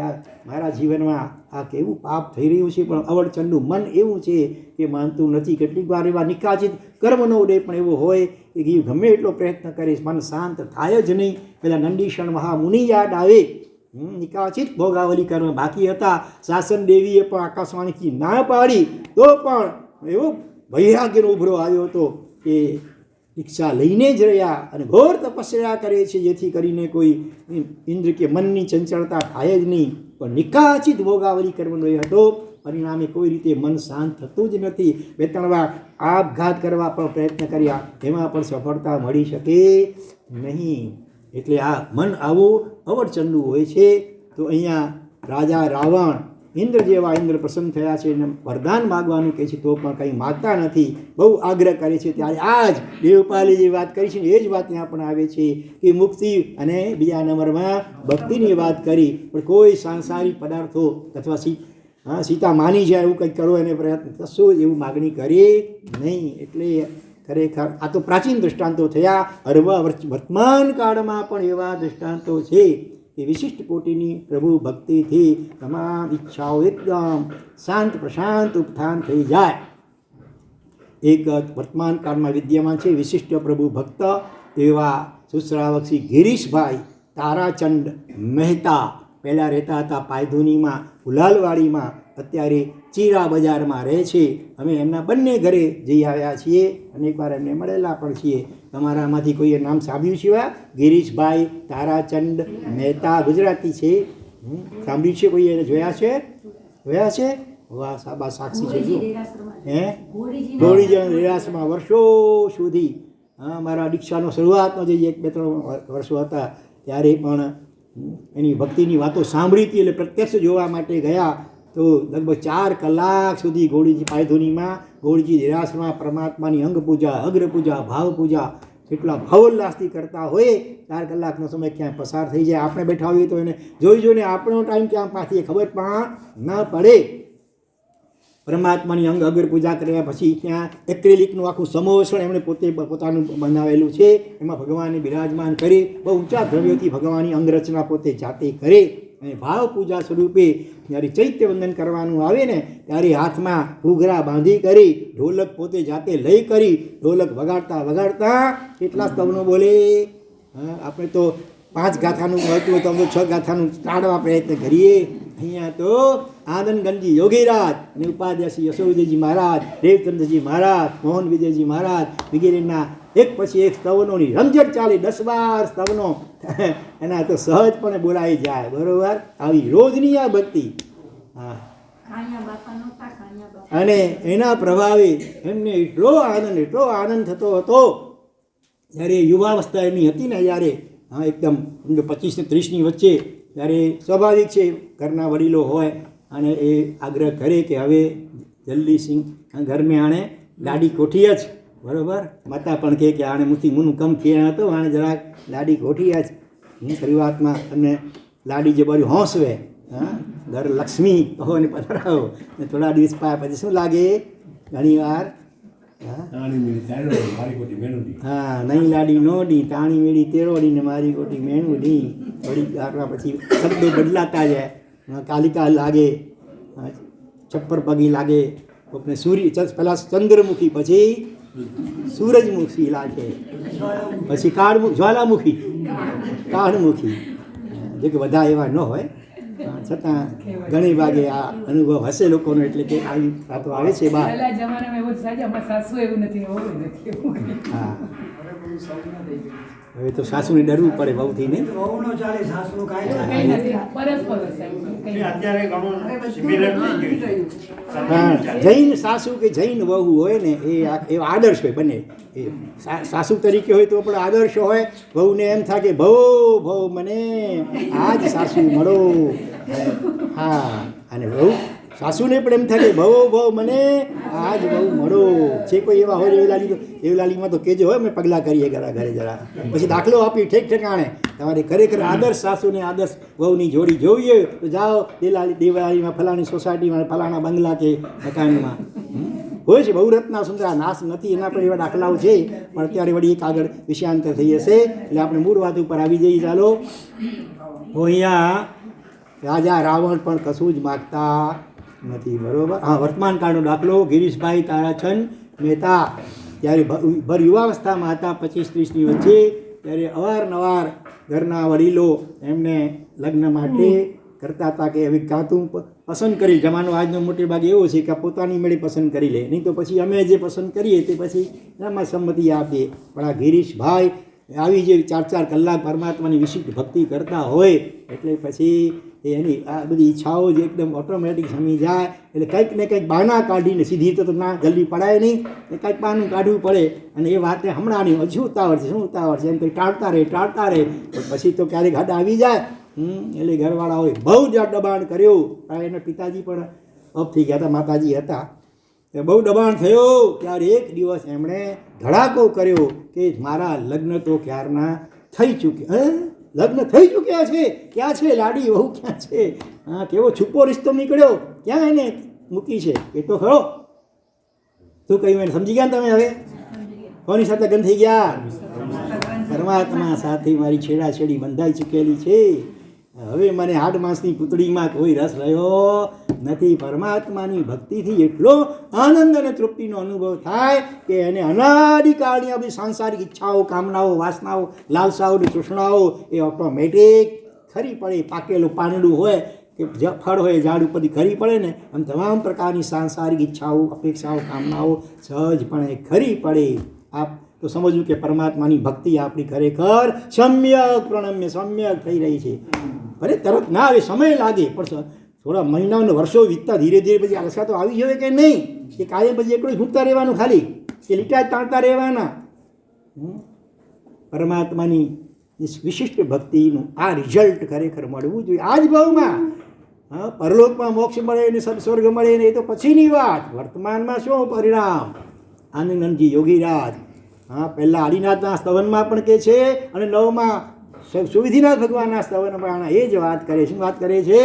મારા જીવનમાં આ કેવું પાપ થઈ રહ્યું છે, પણ અવળચંદનું મન એવું છે કે માનતું નથી. કેટલીક વાર એવા નિકાચિત કર્મનો ઉદય પણ એવો હોય કે ગમે એટલો પ્રયત્ન કરીશ મન શાંત થાય જ નહીં. પેલા નંદીશણ મહામુનિ યાદ આવે. નિકાચિત ભોગાવલી કર્મ બાકી હતા. શાસન દેવીએ પણ આકાશવાણીથી ના પાડી તો પણ એવો વૈરાગ્યનો ઉભરો આવ્યો હતો કે દીક્ષા લઈને જ રહ્યા અને ઘોર તપસ્યા કરે છે, જેથી કરીને કોઈ ઇન્દ્ર કે મનની ચંચળતા થાય જ નહીં. પણ નિકાચિત ભોગાવલી કર્મનો એ હતો. પરિણામે કોઈ રીતે મન શાંત થતું જ નથી. 2-3 વાર આપઘાત કરવા પણ પ્રયત્ન કર્યા, એમાં પણ સફળતા મળી શકે નહીં. એટલે આ મન આવું અવળચંદુ હોય છે. તો અહીંયા રાજા રાવણ ઇન્દ્ર જેવા ઇન્દ્ર પ્રસન્ન થયા છે અને વરદાન માગવાનું કહે છે, તો પણ કંઈ માગતા નથી. બહુ આગ્રહ કરે છે. ત્યારે આ જ દેવપાલે જે વાત કરી છે એ જ વાત ત્યાં પણ આવે છે કે મુક્તિ અને બીજા નંબરમાં ભક્તિની વાત કરી. પણ કોઈ સાંસારિક પદાર્થો અથવા સીતા માની જાય એવું કંઈક કરો એને પ્રયત્ન કશું જ એવું માગણી કરી નહીં. એટલે ખરેખર આ તો પ્રાચીન દૃષ્ટાંતો થયા. વર્તમાન કાળમાં પણ એવા દૃષ્ટાંતો છે કે વિશિષ્ટ કોટીની પ્રભુ ભક્તિથી તમામ ઈચ્છાઓ એકદમ શાંત પ્રશાંત ઉપથાન થઈ જાય. એક વર્તમાન કાળમાં વિદ્યમાન છે વિશિષ્ટ પ્રભુ ભક્ત એવા સુશ્રાવક શ્રી ગિરીશભાઈ તારાચંદ મહેતા. પહેલાં રહેતા હતા પાયધુનીમાં ફુલાલવાડીમાં, અત્યારે ચીરા બજારમાં રહે છે. અમે એમના બંને ઘરે જઈ આવ્યા છીએ, અનેકવાર એમને મળેલા પણ છીએ. તમારામાંથી કોઈએ નામ સાંભળ્યું છે? ગિરીશભાઈ તારાચંદ મહેતા ગુજરાતી છે, સાંભળ્યું છે? કોઈએ એને જોયા છે? વાહ, સાબા સાક્ષી છે. જો ગોળીજી નિરાશમાં વર્ષો સુધી મારા દીક્ષાનો શરૂઆતનો જે 1-2-3 વર્ષો હતા ત્યારે પણ એની ભક્તિની વાતો સાંભળી હતી. એટલે પ્રત્યક્ષ જોવા માટે ગયા તો લગભગ 4 કલાક સુધી ગોળીજી પાયધુનીમાં ગોળીજી નિરાશમાં પરમાત્માની અંગ પૂજા, અગ્ર પૂજા, ભાવ પૂજા કેટલા ભાવોલ્લાસથી કરતા હોય. 4 કલાકનો સમય ક્યાં પસાર થઈ જાય. આપણે બેઠા હોઈએ તો એને જોઈને આપણો ટાઈમ ક્યાં પાછી ખબર પણ ન પડે. પરમાત્માની અંગ અગ્ર પૂજા કર્યા પછી ત્યાં એક્રેલિકનું આખું સમોસણ એમણે પોતાનું બનાવેલું છે. એમાં ભગવાનને બિરાજમાન કરી બહુ ઊંચા દ્રવ્યોથી ભગવાનની અંગરચના પોતે જાતે કરે. અને ભાવ પૂજા સ્વરૂપે જ્યારે ચૈત્ય વંદન કરવાનું આવે ને ત્યારે હાથમાં ઘૂઘરા બાંધી કરી ઢોલક પોતે જાતે લઈ કરી ઢોલક વગાડતા કેટલા સ્તવનો બોલે. આપણે તો 5 ગાથાનું મળતું હોય તો અમે 6 ગાથાનું ટાળવા પ્રયત્ન કરીએ. અહીંયા તો આનંદગંજી યોગીરાજ અને ઉપાધ્યાસી યશોવિજયજી મહારાજ, દેવચંદ્રજી મહારાજ, મોહન વિજયજી મહારાજ વગેરેના એક પછી એક સ્તવનોની રમઝટ ચાલે. 10-12 સ્તવનો એના તો સહજપણે બોલાઈ જાય. બરાબર? આવી રોજની આ ભક્તિ. અને એના પ્રભાવે એમને એટલો આનંદ થતો હતો જ્યારે યુવાવસ્થા એમની હતી ને, જ્યારે હા એકદમ 25 ને 30ની વચ્ચે, ત્યારે સ્વાભાવિક છે ઘરના વડીલો હોય અને એ આગ્રહ કરે કે હવે જલ્દી સિંહ ઘર મેં આણે લાડી કોઠી જ, બરાબર. માતા પણ કહે કે આણે મુથી મુનું કમ થયા હતો, આણે જરાક લાડી કોઠી જ. શરૂઆતમાં તમને લાડી જે બાજુ હોંસવે, હા ઘર લક્ષ્મી કહો ને પધરાવો, ને થોડા દિવસ પાયા પછી શું લાગે ઘણી વાર, હા નહીં લાડી નોડી, તાણી મેળી તેરોડી ને મારી કોટી મેણુડી. થોડી વારમાં પછી શબ્દો બદલાતા જાય. કાલિકા લાગે, છપ્પર પગી લાગે, કોકને સૂર્ય પહેલાં ચંદ્રમુખી, પછી સૂરજમુખી લાગે, પછી જ્વાલામુખી, કાળમુખી. જો કે બધા એવા ન હોય છતાં ઘણી ભાગે આ અનુભવ હશે લોકોનો, એટલે કે આવી વાતો આવે છે બહાર. હા હવે તો સાસુને ડરવું પડે બહુથી ને. જૈન સાસુ કે જૈન વહુ હોય ને એ આદર્શ હોય બંને. એ સાસુ તરીકે હોય તો પણ આદર્શ હોય. વહુને એમ થાય કે ભવ મને આજ સાસુ મળો. હા, અને વહુ સાસુને પણ એમ થાય કે ભવ મને આજ બહુ મળો. છે કોઈ એવા હોય એવલાલીમાં તો કહેજો હોય, અમે પગલાં કરીએ ઘરે જરા, પછી દાખલો આપી ઠેક ઠેકાણે. તમારે ખરેખર આદર્શ સાસુને આદર્શ વહુની જોડી જોઈએ તો જાઓ દેવાલીમાં ફલાણી સોસાયટીમાં, ફલાણા બંગલા કે મકાનમાં હોય છે. બહુ રત્ના સુંદરા નાશ નથી, એના પર એવા દાખલાઓ છે. પણ અત્યારે વળી એક આગળ વિષયાંતર થઈ જશે, એટલે આપણે મૂળ વાત ઉપર આવી જઈએ. ચાલો, અહીંયા રાજા રાવણ પણ કશું જ માગતા નથી, બરોબર. હા, વર્તમાન કાળનો દાખલો ગિરીશભાઈ તારાચંદ મહેતા જ્યારે ભર યુવાવસ્થામાં હતા, 25-30ની વચ્ચે, ત્યારે અવારનવાર ઘરના વડીલો એમને લગ્ન માટે કરતા હતા કે હવે કાં તું પસંદ કરી. જમાનો આજનો મોટે ભાગે એવો છે કે પોતાની મેળે પસંદ કરી લે, નહીં તો પછી અમે જે પસંદ કરીએ તે પછી એમાં સંમતિ આપીએ. પણ આ ગિરીશભાઈ આવી જે 4-4 કલાક પરમાત્માની વિશિષ્ટ ભક્તિ કરતા હોય, એટલે પછી એની આ બધી ઈચ્છાઓ જે એકદમ ઓટોમેટિક સમી જાય. એટલે કંઈક ને કંઈક બહાના કાઢીને, સીધી તો ના જલ્દી પડાય નહીં, એ કંઈક બહાનું કાઢવું પડે. અને એ વાતને હમણાં નહીં, શું ઉતાવળ છે એમ કંઈ ટાળતા રહે. પછી તો ક્યારેક હદ આવી જાય. એટલે ઘરવાળાઓએ બહુ જ દબાણ કર્યું. એના પિતાજી પણ ઓફ થઈ ગયા હતા, માતાજી હતા, એ બહુ દબાણ થયો. ત્યારે એક દિવસ એમણે ધડાકો કર્યો કે મારા લગ્ન તો ક્યારના થઈ ચૂક્યા. લગ્ન થઈ ચૂક્યા છે, ક્યાં છે લાડી વહુ, ક્યાં છે? હા, કેવો છુપો રિશ્તો નીકળ્યો, ક્યાં એને મૂકી છે એ તો ખરો. શું કહ્યું એને સમજી ગયા તમે? હવે કોની સાથે લગ્ન થઈ ગયા? પરમાત્મા સાથે મારી છેડાછેડી બંધાઈ ચૂકેલી છે. હવે મને હાડ માંસની પૂતળીમાં કોઈ રસ રહ્યો નથી. પરમાત્માની ભક્તિથી એટલો આનંદ અને તૃપ્તિનો અનુભવ થાય કે એને અનાદિકાળની આપણી સાંસારિક ઈચ્છાઓ, કામનાઓ, વાસનાઓ, લાલસાઓ અને તૃષ્ણાઓ એ ઓટોમેટિક ખરી પડે. પાકેલું પાંદડું હોય કે ફળ હોય ઝાડ ઉપરથી ખરી પડે ને, આમ તમામ પ્રકારની સાંસારિક ઈચ્છાઓ, અપેક્ષાઓ, કામનાઓ સહજપણે ખરી પડે. આપ તો સમજવું કે પરમાત્માની ભક્તિ આપણી ખરેખર સમ્યક પ્રણમ્ય સમ્યક થઈ રહી છે. ભલે તરત ના આવે, સમય લાગે, પણ થોડા મહિનાઓ વર્ષો વીતતા ધીરે ધીરે પછી આ રસ્તા તો આવી જોઈએ કે નહીં, કે કાયમ પછી એકલું ઘૂંટતા રહેવાનું ખાલી, કે લીટા જ તાણતા રહેવાના. પરમાત્માની વિશિષ્ટ ભક્તિનું આ રિઝલ્ટ ખરેખર મળવું જોઈએ આ જ ભાવમાં. હા, પરલોકમાં મોક્ષ મળે ને સ્વર્ગ મળે ને એ તો પછીની વાત. વર્તમાનમાં શું પરિણામ? આનંદજી યોગીરાજ પહેલાં આદિનાથના સ્તવનમાં પણ કહે છે, અને 9માં સુવિધિનાથ ભગવાનના સ્તવનમાં એ જ વાત કરે. શું વાત કરે છે?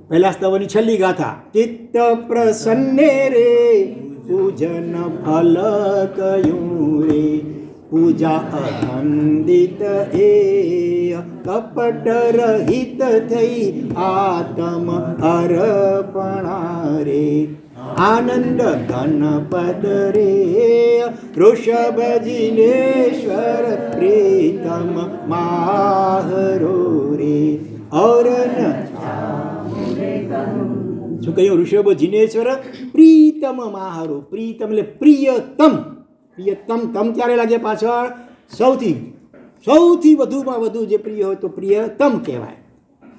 પહેલા સ્તવની છેલ્લી ગાથા, ચિત્ત પ્રસન્ને રે પૂજન ફલ કયું રે, પૂજા આનંદિત એ કપટ રહિત થઈ આત્મ અર્પણા રે, આનંદ ગણપદ રે ઋષભ જિનેશ્વર પ્રીતમ માહરો રે ઓર શું કહ્યું? ઋષભ જિનેશ્વર પ્રીતમ માહરો. પ્રીતમ એટલે પ્રિયતમ. પ્રિયતમ તમ ક્યારે લાગે પાછળ? સૌથી વધુમાં વધુ જે પ્રિય હોય તો પ્રિયતમ કહેવાય.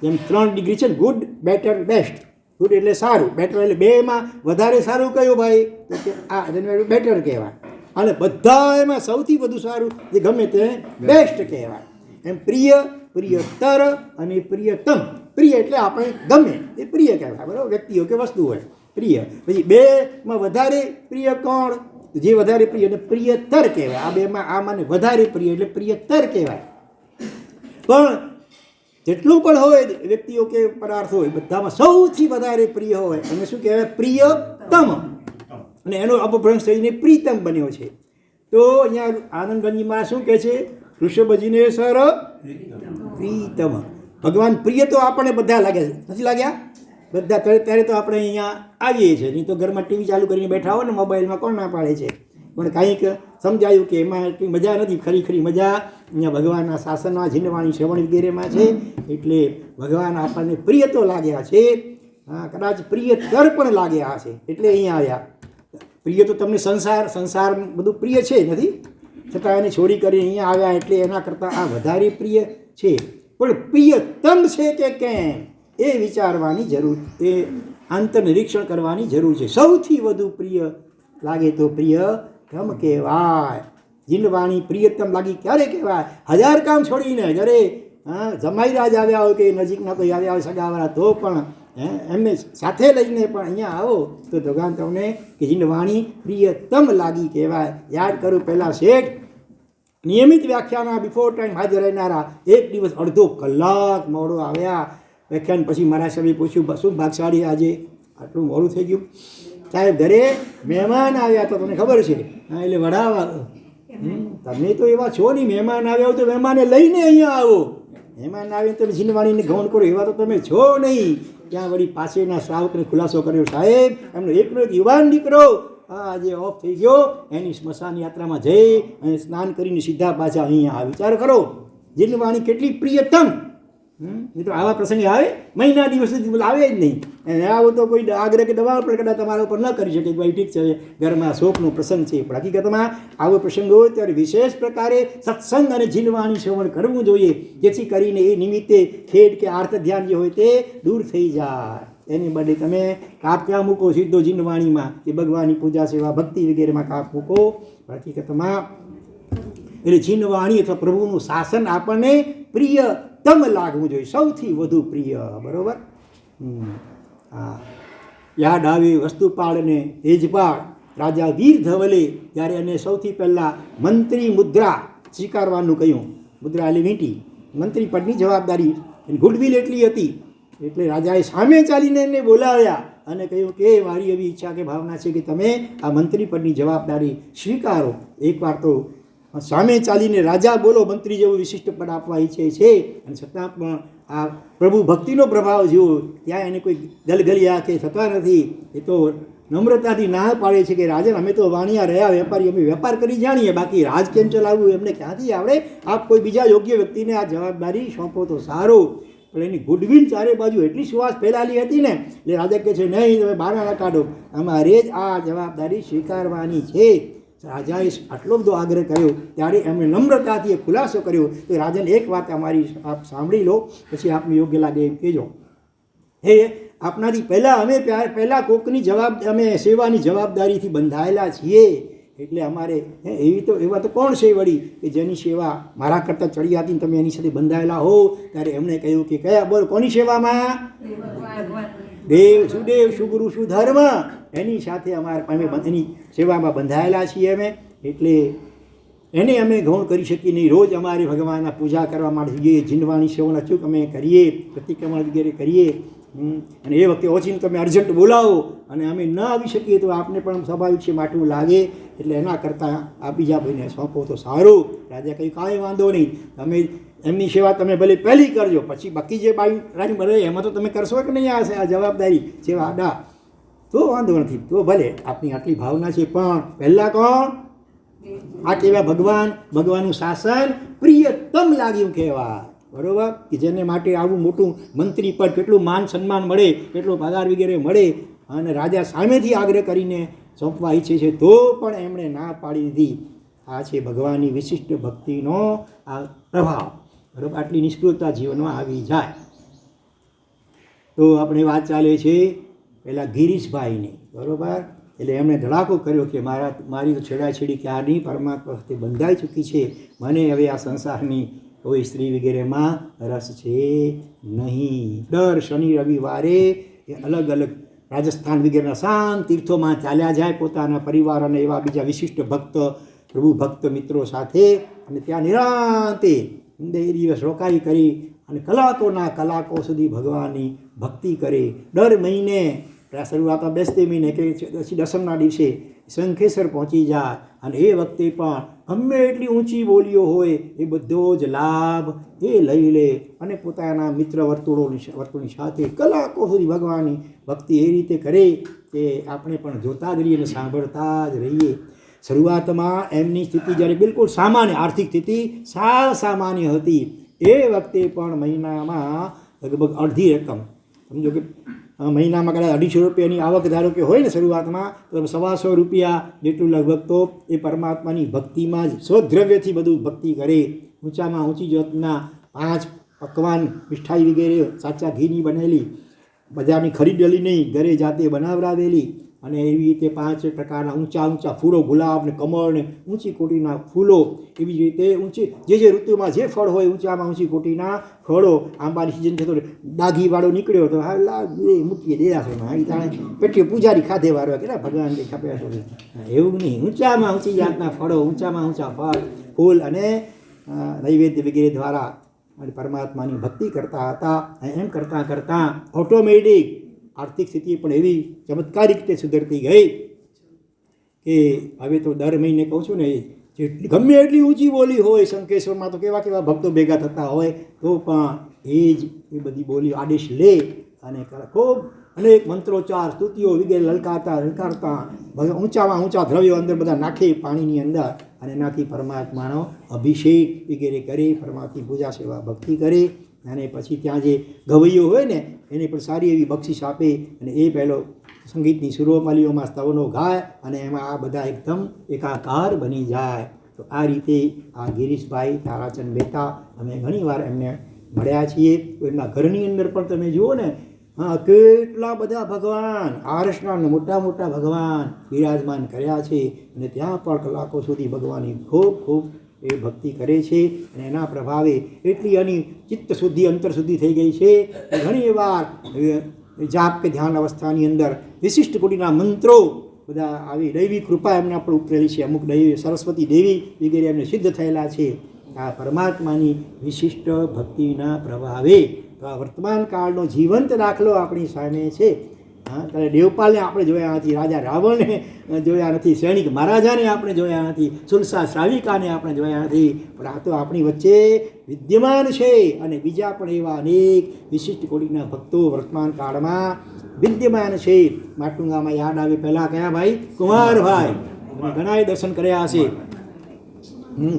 જેમ 3 ડિગ્રી છે, ગુડ, બેટર, બેસ્ટ. ગુડ એટલે સારું, બેટર એટલે બેમાં વધારે સારું કયું ભાઈ? તો કે આ બેટર કહેવાય. અને બધા એમાં સૌથી વધુ સારું જે ગમે તે બેસ્ટ કહેવાય. એમ પ્રિય, પ્રિયતર અને પ્રિયતમ. પ્રિય એટલે આપણે ગમે એ પ્રિય કહેવાય, બરાબર? વ્યક્તિઓ કે વસ્તુ હોય પ્રિય. પછી બેમાં વધારે પ્રિય કોણ? જે વધારે પ્રિય એટલે પ્રિયતર કહેવાય. આ બેમાં આ મને વધારે પ્રિય એટલે પ્રિયતર કહેવાય. પણ જેટલું પણ હોય વ્યક્તિઓ કે પદાર્થ હોય બધામાં સૌથી વધારે પ્રિય હોય અને શું કહેવાય? પ્રિયતમ. અને એનો અપભ્રંશ થઈને પ્રીતમ બન્યો છે. તો અહીંયા આનંદગંજીમાં શું કહે છે? ઋષભજીને સર પ્રીતમ. ભગવાન પ્રિય તો આપણને બધા લાગ્યા છે, નથી લાગ્યા? બધા ત્યારે તો આપણે અહીંયા આવીએ છીએ. નહીં તો ઘરમાં ટીવી ચાલુ કરીને બેઠા હોય ને મોબાઈલમાં કોણ ના પાડે છે? પણ કાંઈક સમજાયું કે એમાં એટલી મજા નથી. ખરી મજા અહીંયા ભગવાનના શાસનમાં, જીનવાણી શ્રવણ વગેરેમાં છે. એટલે ભગવાન આપણને પ્રિય તો લાગ્યા છે, હા, કદાચ પ્રિયતર પણ લાગ્યા હશે એટલે અહીંયા આવ્યા. પ્રિય તો તમને સંસાર બધું પ્રિય છે નથી, છતાં એને છોડી કરી અહીંયા આવ્યા એટલે એના કરતાં આ વધારે પ્રિય છે. પણ પ્રિયતમ છે કે કેમ એ વિચારવાની જરૂર, એ આંતરનિરીક્ષણ કરવાની જરૂર છે. સૌથી વધુ પ્રિય લાગે તો પ્રિયતમ કહેવાય. જીનવાણી પ્રિયતમ લાગી ક્યારે કહેવાય? 1000 કામ છોડીને ઘરે જમાઈ રાજ આવ્યા હોય કે નજીકના કોઈ આવ્યા હોય સગાવાળા, તો પણ એમને સાથે લઈને પણ અહીંયા આવો તો ભગવાન તમને કે જીનવાણી પ્રિયતમ લાગી કહેવાય. યાદ કરું, પહેલાં શેઠ નિયમિત વ્યાખ્યાના બિફોર ટાઈમ હાજર રહેનારા એક દિવસ અડધો કલાક મોડો આવ્યા. વ્યાખ્યાન પછી મારા સાહેબે પૂછ્યું, શું ભાગશાળી આજે આટલું મોડું થઈ ગયું? સાહેબ, ઘરે મહેમાન આવ્યા તો તમને ખબર છે, હા, એટલે વડાવા. તમે તો એવા છો નહીં, મહેમાન આવ્યા હોય તો મહેમાને લઈને અહીંયા આવો. મહેમાન આવીને તમે જીનવાણીને ગૌણ કરો એવા તો તમે છો નહીં. ત્યાં વળી પાસેના શ્રાવકને ખુલાસો કર્યો, સાહેબ એમનો એકનો એક યુવાન દીકરો આજે ઓફ થઈ ગયો, એની સ્મશાન યાત્રામાં જઈ અને સ્નાન કરીને સીધા પાછા અહીંયા આવે. વિચાર કરો જીનવાણી કેટલી પ્રિયતમ. એ તો આવા પ્રસંગે આવે, મહિના દિવસ સુધી આવે જ નહીં. અને આવો તો કોઈ આગ્રહ કે દબાવ પણ કદાચ તમારા ઉપર ન કરી શકે, ભાઈ ઠીક છે ઘરમાં શોકનો પ્રસંગ છે. પણ હકીકતમાં આવો પ્રસંગ હોય ત્યારે વિશેષ પ્રકારે સત્સંગ અને જીનવાણી શ્રવણ કરવું જોઈએ, જેથી કરીને એ નિમિત્તે ખેડ કે આર્થ ધ્યાન જે હોય તે દૂર થઈ જાય. એની બદલે તમે કાપ ક્યાં મૂકો? સીધો જીનવાણીમાં કે ભગવાનની પૂજા સેવા ભક્તિ વગેરેમાં કાપ મૂકો. હકીકતમાં એટલે જીનવાણી અથવા પ્રભુનું શાસન આપણને પ્રિયતમ લાગવું જોઈએ, સૌથી વધુ પ્રિય, બરોબર? હા, યાદ આવી વસ્તુપાળને તેજપાળ રાજા વીર ધવલે જ્યારે એને સૌથી પહેલાં મંત્રી મુદ્રા સ્વીકારવાનું કહ્યું. મુદ્રા એટલે વીંટી, મંત્રી પદની જવાબદારી, એની ગુડવિલ એટલી હતી એટલે રાજાએ સામે ચાલીને એને બોલાવ્યા અને કહ્યું કે મારી એવી ઈચ્છા કે ભાવના છે કે તમે આ મંત્રી પદની જવાબદારી સ્વીકારો. એકવાર તો સામે ચાલીને રાજા બોલો મંત્રી જેવું વિશિષ્ટ પદ આપવા ઈચ્છે છે, અને છતાં પણ આ પ્રભુ ભક્તિનો પ્રભાવ જેવો ત્યાં એને કોઈ ગલગલિયા કે થતા નથી. એ તો નમ્રતાથી ના પાડે છે કે રાજન, અમે તો વાણિયા રહ્યા વેપારી, અમે વેપાર કરી જાણીએ, બાકી રાજ કેમ ચલાવવું એમને ક્યાંથી આવડે? આપ કોઈ બીજા યોગ્ય વ્યક્તિને આ જવાબદારી સોંપો તો સારું. પણ એની ગુડવિલ ચારે બાજુ એટલી સુવાસ ફેલાલી હતી ને, એટલે રાજા કહે છે નહીં, તમે બહાર ના કાઢો, અમારે જ આ જવાબદારી સ્વીકારવાની છે. રાજાએ આટલો બધો આગ્રહ કર્યો ત્યારે એમણે નમ્રતાથી એ ખુલાસો કર્યો કે રાજન, એક વાત અમારી આપ સાંભળી લો, પછી આપને યોગ્ય લાગે એમ કહેજો. હે, આપનાથી પહેલાં કોકની અમે સેવાની જવાબદારીથી બંધાયેલા છીએ, એટલે અમારે એવા તો કોણ છે વળી કે જેની સેવા મારા કરતાં ચડી હતી તમે એની સાથે બંધાયેલા હો? ત્યારે એમણે કહ્યું કે કયા? બોલ, કોની સેવામાં? દેવ, સુદેવ, સુગુરુ, સુધર્મ, એની સાથે અમે એની સેવામાં બંધાયેલા છીએ અમે. એટલે એને અમે ગૌણ કરી શકીએ નહીં. રોજ અમારે ભગવાનના પૂજા કરવા માટે જોઈએ, જીનવાણી સેવન અચૂક અમે કરીએ, પ્રતિક્રમણ વગેરે કરીએ. અને એ વખતે ઓછીને તમે અર્જન્ટ બોલાવો અને અમે ન આવી શકીએ તો આપને પણ સ્વાભાવિક છે માટું લાગે, એટલે એના કરતાં આ બીજા ભાઈને સોંપો તો સારું. રાજા કંઈ કાંઈ વાંધો નહીં, તમે એમની સેવા તમે ભલે પહેલી કરજો, પછી બાકી જે બાઈ બને એમાં તો તમે કરશો કે નહીં આ જવાબદારી સેવા અડા, તો વાંધો નથી, તો ભલે આપની આટલી ભાવના છે. પણ પહેલાં કોણ? આ કહેવાય ભગવાનનું શાસન પ્રિયતમ લાગ્યું કહેવાય, બરાબર? કે જેને માટે આવું મોટું મંત્રી પદ, કેટલું માન સન્માન મળે, કેટલો પગાર વગેરે મળે, અને રાજા સામેથી આગ્રહ કરીને સોંપવા ઈચ્છે છે તો પણ એમણે ના પાડી દીધી. આ છે ભગવાનની વિશિષ્ટ ભક્તિનો આ પ્રભાવ, બરાબર? આટલી નિષ્ફળતા જીવનમાં આવી જાય તો આપણે વાત ચાલે છે પેલા ગિરીશભાઈને, બરાબર. એટલે એમણે ધડાકો કર્યો કે મારી તો છેડાછેડી ક્યારની પરમાત્મા સાથે બંધાઈ ચૂકી છે, મને હવે આ સંસારની કોઈ સ્ત્રી વગેરેમાં રસ છે નહીં. દર શનિ રવિવારે એ અલગ અલગ રાજસ્થાન વગેરેના શાંત તીર્થોમાં ચાલ્યા જાય પોતાના પરિવાર અને એવા બીજા વિશિષ્ટ ભક્ત પ્રભુ ભક્ત મિત્રો સાથે, અને ત્યાં નિરાંતે એ દિવસ રોકાઈ કરી અને કલાકોના કલાકો સુધી ભગવાનની ભક્તિ કરે. દર મહિને શરૂઆતમાં બેસતે મહિને કે પછી દસમના દિવસે શંખેશ્વર પહોંચી જાય, અને એ વખતે પણ ગમે એટલી ઊંચી બોલીઓ હોય એ બધો જ લાભ એ લઈ લે અને પોતાના મિત્ર વર્તુળની સાથે કલાકો સુધી ભગવાનની ભક્તિ એ રીતે કરે કે આપણે પણ જોતા જ રહીએ અને સાંભળતા જ રહીએ. શરૂઆતમાં એમની સ્થિતિ જ્યારે બિલકુલ સામાન્ય, આર્થિક સ્થિતિ સાવ સામાન્ય હતી, એ વખતે પણ મહિનામાં લગભગ અડધી રકમ, સમજો કે મહિનામાં કદાચ 250 રૂપિયાની આવક ધારો કે હોય ને શરૂઆતમાં, તો 125 રૂપિયા જેટલું લગભગ તો એ પરમાત્માની ભક્તિમાં જ સ્વદ્રવ્યથી બધું ભક્તિ કરે. ઊંચામાં ઊંચી જાતના 5 પકવાન મીઠાઈ વગેરે સાચા ઘીની બનેલી, બજારની ખરીદેલી નહીં, ઘરે જાતે બનાવડાવેલી, અને એવી રીતે 5 પ્રકારના ઊંચા ફૂલો, ગુલાબ ને કમળ ને ઊંચી કોટીના ફૂલો, એવી જ રીતે ઊંચી જે ઋતુમાં જે ફળ હોય ઊંચામાં ઊંચી કોટીના ફળો. આંબાની સિઝન છે તો ડાઘીવાળો નીકળ્યો તો હા મૂકીએ દેરાસરમાં, એ તાણે પેટીઓ પૂજારી ખાધે વાળવા કેટલા ભગવાન ખાપ્યા તો એવું નહીં. ઊંચામાં ઊંચી જાતના ફળો, ઊંચામાં ઊંચા ફળ ફૂલ અને નૈવેદ્ય વગેરે દ્વારા અને પરમાત્માની ભક્તિ કરતા હતા. એમ કરતાં કરતાં ઓટોમેટિક આર્થિક સ્થિતિ પણ એવી ચમત્કારિક રીતે સુધરતી ગઈ કે હવે તો દર મહિને કહું છું ને, જેટલી ગમે એટલી ઊંચી બોલી હોય શંખેશ્વરમાં તો કેવા કેવા ભક્તો ભેગા થતા હોય, તો પણ એ બધી બોલી આદેશ લે અને ખૂબ અનેક મંત્રોચ્ચાર સ્તુતિઓ વગેરે લલકારતા ઊંચામાં ઊંચા દ્રવ્યો અંદર બધા નાખે પાણીની અંદર, અને એનાથી પરમાત્માનો અભિષેક વગેરે કરે, પરમાત્માની પૂજા સેવા ભક્તિ કરે. અને પછી ત્યાં જે ગવૈયો હોય ને એને પણ સારી એવી બક્ષિસ આપે, અને એ પહેલો સંગીતની સુરોમાલીઓમાં સ્તવનો ગાય, અને એમાં આ બધા એકદમ એકાકાર બની જાય. તો આ રીતે આ ગિરીશભાઈ તારાચંદ મહેતા અમે ઘણીવાર એમને મળ્યા છીએ. એમના ઘરની અંદર પણ તમે જુઓ ને, હા કેટલા બધા ભગવાન આરસના મોટા મોટા ભગવાન બિરાજમાન કર્યા છે, અને ત્યાં પણ કલાકો સુધી ભગવાનની ખૂબ એ ભક્તિ કરે છે. અને એના પ્રભાવે એટલી એની ચિત્ત શુદ્ધિ અંતર શુદ્ધિ થઈ ગઈ છે કે ઘણી વાર જાપ કે ધ્યાન અવસ્થાની અંદર વિશિષ્ટ કોટીના મંત્રો બધા આવી દૈવી કૃપા એમના પર ઉતરેલી છે. અમુક દૈવી સરસ્વતી દેવી વગેરે એમને સિદ્ધ થયેલા છે આ પરમાત્માની વિશિષ્ટ ભક્તિના પ્રભાવે. તો આ વર્તમાન કાળનો જીવંત દાખલો આપણી સામે છે. હા, ત્યારે દેવપાલને આપણે જોયા નથી, રાજા રાવણને જોયા નથી, સૈનિક મહારાજાને આપણે જોયા નથી, સુલસા શ્રાવિકાને આપણે જોયા નથી, પણ આ તો આપણી વચ્ચે વિદ્યમાન છે. અને બીજા પણ એવા અનેક વિશિષ્ટ કોટીના ભક્તો વર્તમાન કાળમાં વિદ્યમાન છે. માટુંગામાં યાદ આવે પહેલાં કયા ભાઈ? કુમારભાઈ. ઘણાએ દર્શન કર્યા હશે.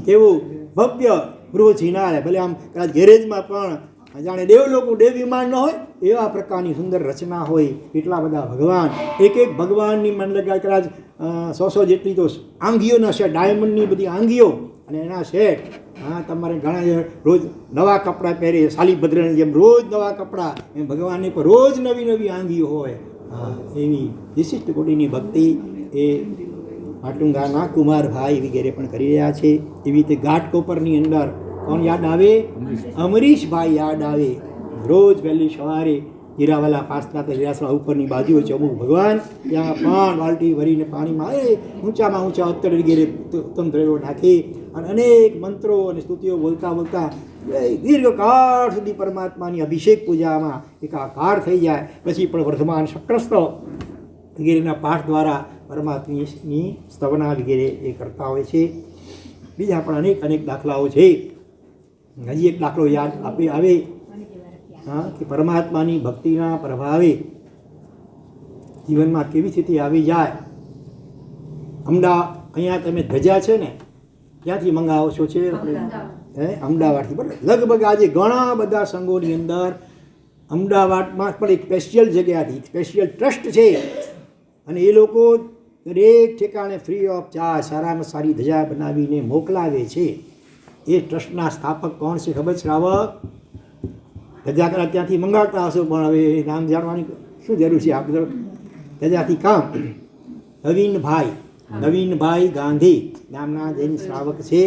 કેવું ભવ્ય ગૃહ જીનારે, ભલે આમ કદાચ ગેરેજમાં પણ જાણે દેવલોકનું દેવ વિમાન ન હોય એવા પ્રકારની સુંદર રચના હોય. એટલા બધા ભગવાન, એક ભગવાનની મન લગાય કદાચ 100 જેટલી તો આંગીઓના સેટ, ડાયમંડની બધી આંગીઓ અને એના સેટ. હા, તમારે ઘણા રોજ નવા કપડાં પહેરે, શાલીભદ્રની જેમ રોજ નવા કપડાં, એમ ભગવાનની પર રોજ નવી નવી આંગીઓ હોય. હા, એવી વિશિષ્ટ કોટીની ભક્તિ એ માટુંગાના કુમારભાઈ વગેરે પણ કરી રહ્યા છે. એવી રીતે ઘાટકોપરની અંદર કોણ યાદ આવે? અમરીશભાઈ યાદ આવે. રોજ વહેલી સવારે હીરાવાલા પાસના હીરાસણા ઉપરની બાજુએ છે અમુક ભગવાન, ત્યાં પણ બાલટી ભરીને પાણીમાં ઊંચામાં ઊંચા અત્તર વગેરે ઉત્તમ દ્રવ્યો નાખી અને અનેક મંત્રો અને સ્તુતિઓ બોલતા દીર્ઘકાળ સુધી પરમાત્માની અભિષેક પૂજામાં એકાકાર થઈ જાય. પછી પણ વર્ધમાન શક્રસ્ત વગેરેના પાઠ દ્વારા પરમાત્માની સ્તવના વગેરે એ કરતા હોય છે. બીજા પણ અનેક દાખલાઓ છે. હજી એક દાખલો યાદ આવે, હા, કે પરમાત્માની ભક્તિના પ્રભાવે જીવનમાં કેવી સ્થિતિ આવી જાય. અહીંયા તમે ધજા છે ને, ક્યાંથી મંગાવો છો? છે અમદાવાદથી. બરાબર. લગભગ આજે ઘણા બધા સંઘોની અંદર અમદાવાદમાં પણ એક સ્પેશિયલ જગ્યાથી સ્પેશિયલ ટ્રસ્ટ છે, અને એ લોકો દરેક ઠેકાણે ફ્રી ઓફ ચાર્જ સારામાં સારી ધજા બનાવીને મોકલાવે છે. એ ટ્રસ્ટના સ્થાપક કોણ છે ખબર? શ્રાવક. ધજા કદાચ ત્યાંથી મંગાવતા હશો, પણ હવે નામ જાણવાની શું જરૂર છે? આપણે તેજાથી કામ નવીનભાઈ ગાંધી નામના જૈન શ્રાવક છે.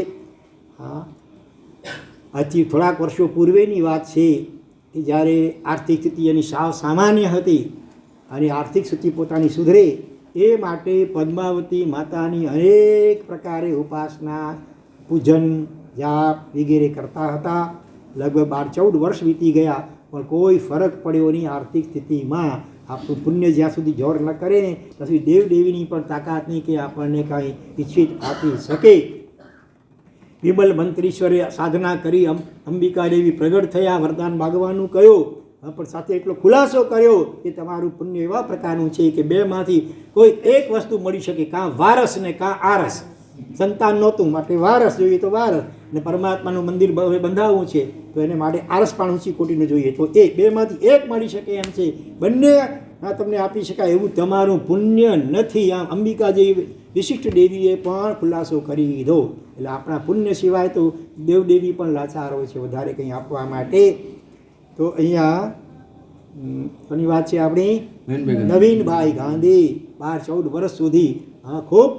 હા, આજથી થોડાક વર્ષો પૂર્વેની વાત છે કે જ્યારે આર્થિક સ્થિતિ એની સાવ સામાન્ય હતી અને આર્થિક સ્થિતિ પોતાની સુધરે એ માટે પદ્માવતી માતાની અનેક પ્રકારે ઉપાસના, પૂજન, જાપ વગેરે કરતા હતા. લગભગ 12-14 વર્ષ વીતી ગયા પણ કોઈ ફરક પડ્યો નહીં આર્થિક સ્થિતિમાં. આપણું પુણ્ય જ્યાં સુધી જોર ન કરે ને ત્યાં સુધી દેવદેવીની પણ તાકાત નહીં કે આપણને કાંઈ ઈચ્છિત આપી શકે. વિમલ મંત્રીશ્વરે સાધના કરી અંબિકા દેવી પ્રગટ થયા, વરદાન માગવાનું કહ્યું, પણ સાથે એટલો ખુલાસો કર્યો કે તમારું પુણ્ય એવા પ્રકારનું છે કે બેમાંથી કોઈ એક વસ્તુ મળી શકે, કાં વારસ ને કાં આરસ. સંતાન નહોતું માટે વારસ જોઈએ તો વારસ, ને પરમાત્માનું મંદિર હવે બંધાવવું છે તો એને માટે આરસ પણ ઊંચી કોટીનું જોઈએ, તો એ બેમાંથી એક મળી શકે એમ છે. બંને તમને આપી શકાય એવું તમારું પુણ્ય નથી. આમ અંબિકા જેવી વિશિષ્ટ દેવીએ પણ ખુલાસો કરી દીધો. એટલે આપણા પુણ્ય સિવાય તો દેવદેવી પણ લાચાર હોય છે વધારે કંઈ આપવા માટે. તો અહીંયા કોની વાત છે આપણી? નવીનભાઈ ગાંધી 12-14 વર્ષ સુધી ખૂબ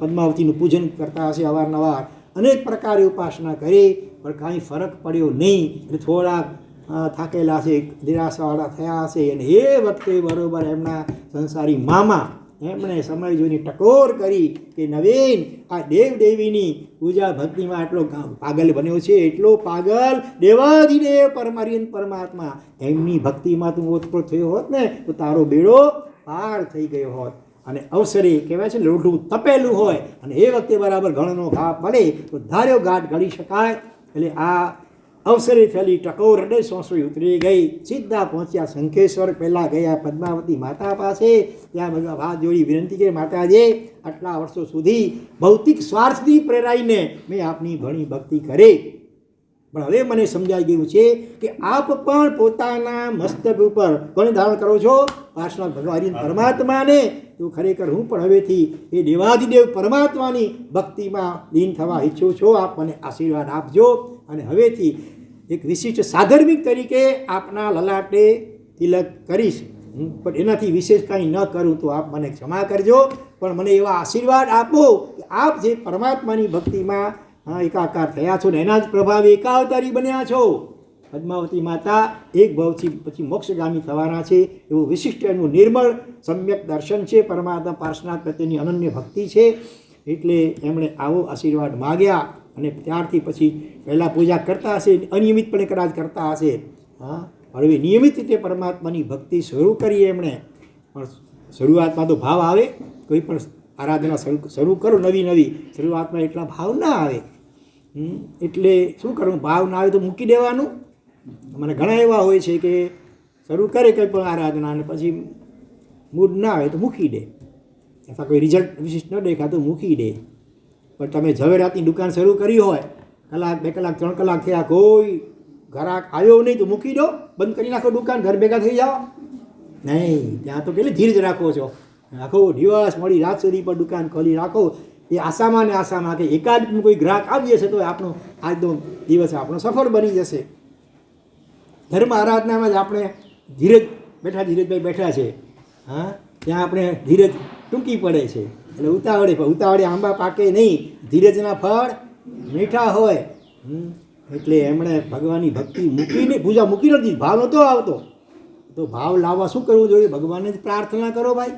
પદ્માવતીનું પૂજન કરતા હશે અવારનવાર, અનેક પ્રકારે ઉપાસના કરી પણ કાંઈ ફરક પડ્યો નહીં. એટલે થોડાક થાકેલા છે, નિરાશાવાળા થયા હશે અને એ વખતે બરોબર એમના સંસારી મામા એમણે સમય જોઈને ટકોર કરી કે નવીન, આ દેવદેવીની પૂજા ભક્તિમાં આટલો પાગલ બન્યો છે, એટલો પાગલ દેવાધિદેવ પરમાત્મા એમની ભક્તિમાં તું ઓતપ્રોત થયો હોત ને તો તારો બેડો પાર થઈ ગયો હોત. અને અવસરે કહેવાય છે લોઢું તપેલું હોય અને એ વખતે બરાબર ઘણનો ઘા પડે તો ધાર્યો ઘાટ ઘડી શકાય. એટલે આ અવસરે થયેલી ટકોર હૃદય સોંસરી ઉતરી ગઈ. સીધા પહોંચ્યા શંખેશ્વર. પહેલાં ગયા પદ્માવતી માતા પાસે, ત્યાં બધા હાથ જોડી વિનંતી કરી, માતાજી આટલા વર્ષો સુધી ભૌતિક સ્વાર્થથી પ્રેરાઈને મેં આપની ઘણી ભક્તિ કરી, પણ હવે મને સમજાઈ ગયું છે કે આપ પણ પોતાના મસ્તક ઉપર કોને ધારણ કરો છો? પાર્શ્વનાથ ભગવાન પરમાત્માને. તો ખરેખર હું પણ હવેથી એ દેવાધિદેવ પરમાત્માની ભક્તિમાં લીન થવા ઈચ્છું છું. આપ મને આશીર્વાદ આપજો. અને હવેથી એક વિશિષ્ટ સાધર્મિક તરીકે આપના લલાટે તિલક કરીશ, પણ એનાથી વિશેષ કાંઈ ન કરું તો આપ મને ક્ષમા કરજો. પણ મને એવા આશીર્વાદ આપો કે આપ જે પરમાત્માની ભક્તિમાં એકાકાર થયા છો ને એના જ પ્રભાવે એકાવતારી બન્યા છો. પદ્માવતી માતા એક ભાવથી પછી મોક્ષગામી થવાના છે એવું વિશિષ્ટ એનું નિર્મળ સમ્યક દર્શન છે. પરમાત્મા પાર્શ્વનાથ પ્રત્યેની અનન્ય ભક્તિ છે એટલે એમણે આવો આશીર્વાદ માગ્યા. અને ત્યારથી પછી પહેલાં પૂજા કરતા હશે, અનિયમિતપણે કદાચ કરતા હશે. હવે નિયમિત રીતે પરમાત્માની ભક્તિ શરૂ કરી એમણે. પણ શરૂઆતમાં તો ભાવ આવે, કોઈ પણ આરાધના શરૂ કરો નવી શરૂઆતમાં એટલા ભાવ ના આવે. એટલે શું કરવું? ભાવ ના આવે તો મૂકી દેવાનું. મને ઘણા એવા હોય છે કે શરૂ કરે કંઈ પણ આરાધના અને પછી મૂડ ના આવે તો મૂકી દે, અથવા કોઈ રિઝલ્ટ વિશિષ્ટ ન દેખાય તો મૂકી દે. પણ તમે ઝવેરાતની દુકાન શરૂ કરી હોય, કલાક 2 કલાક 3 કલાક થયા, કોઈ ગ્રાહક આવ્યો નહીં તો મૂકી દો, બંધ કરી નાખો દુકાન, ઘર ભેગા થઈ જાઓ. નહીં, ત્યાં તો કેટલી ધીરજ રાખો છો. આખો દિવસ મોડી રાત સુધી પણ દુકાન ખોલી રાખો એ આશામાં ને આશામાં કે એકાદ કોઈ ગ્રાહક આવી જશે તો આપણો આજનો દિવસ આપણો સફળ બની જશે. ધર્મ આરાધનામાં જ આપણે ધીરજભાઈ બેઠા છે. ત્યાં આપણે ધીરજ ટૂંકી પડે છે. એટલે ઉતાવળે આંબા પાકે નહીં, ધીરજના ફળ મીઠા હોય. એટલે એમણે ભગવાનની ભક્તિ મૂકીને પૂજા મૂકી નથી. ભાવ નહોતો આવતો તો ભાવ લાવવા શું કરવું જોઈએ? ભગવાનને જ પ્રાર્થના કરો ભાઈ.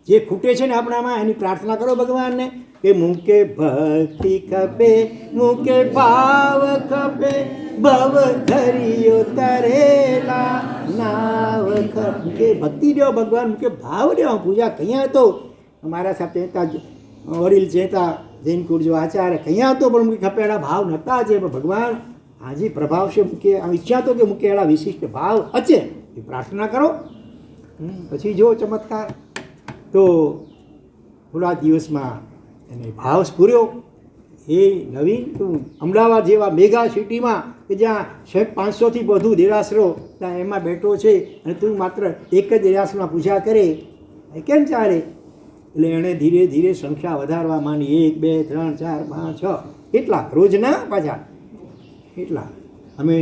જે ખૂટે છે ને આપણામાં એની પ્રાર્થના કરો ભગવાનને કે મુકે ભક્તિ ખપે, મુકે ભાવ ખપે, ભવ ધરિયો તરેલા નાવ ખપે. ભક્તિ દેવો ભગવાન, મુકે ભાવ દેવો. પૂજા કયા તો અમારા સાહેબ ચેતા વડીલ ચેતા જૈન કુરજો આચાર્ય કયા તો પણ મુકે ખપેલા ભાવ નહોતા છે. પણ ભગવાન આજે પ્રભાવ છે મૂકે ઈચ્છા તો કે મૂકેલા વિશિષ્ટ ભાવ અચે એ પ્રાર્થના કરો. પછી જો ચમત્કાર તો થોડા દિવસમાં એને ભાવ સ્ફુર્યો. એ નવીન તું અમદાવાદ જેવા મેગા સિટીમાં કે જ્યાં 500થી વધુ દેરાસરો ત્યાં એમાં બેઠો છે અને તું માત્ર એક જ દેરાસરમાં પૂજા કરે એ કેમ ચાલે? એટલે એણે ધીરે ધીરે સંખ્યા વધારવા માંડી. 1 2 3 4 5 6 કેટલા રોજના પાછા એટલા. અમે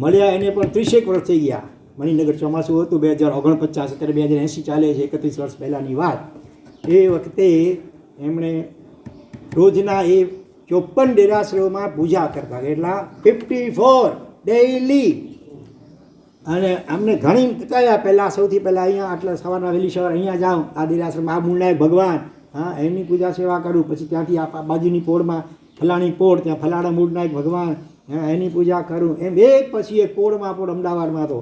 મળ્યા એને પણ 30 વર્ષ થઈ ગયા. મણિનગર ચોમાસું હતું 2049, અત્યારે 2080 ચાલે છે, 31 વર્ષ પહેલાંની વાત. એ વખતે એમણે રોજના એ 54 દેરાસરોમાં પૂજા કરતા, એટલા 54 ડેઈલી. અને અમને ઘણી કયા પહેલાં સૌથી પહેલાં અહીંયા આટલા સવારના વહેલી સવાર અહીંયા જાઉં, આ દેરાસરમાં આ મૂળનાયક ભગવાન, હા એમની પૂજા સેવા કરું. પછી ત્યાંથી આ બાજુની પોળમાં ફલાણી પોળ, ત્યાં ફલાણા મૂળનાયક ભગવાન, હા એની પૂજા કરું. એમ એક પછી એક પોળમાં પોળ અમદાવાદમાં તો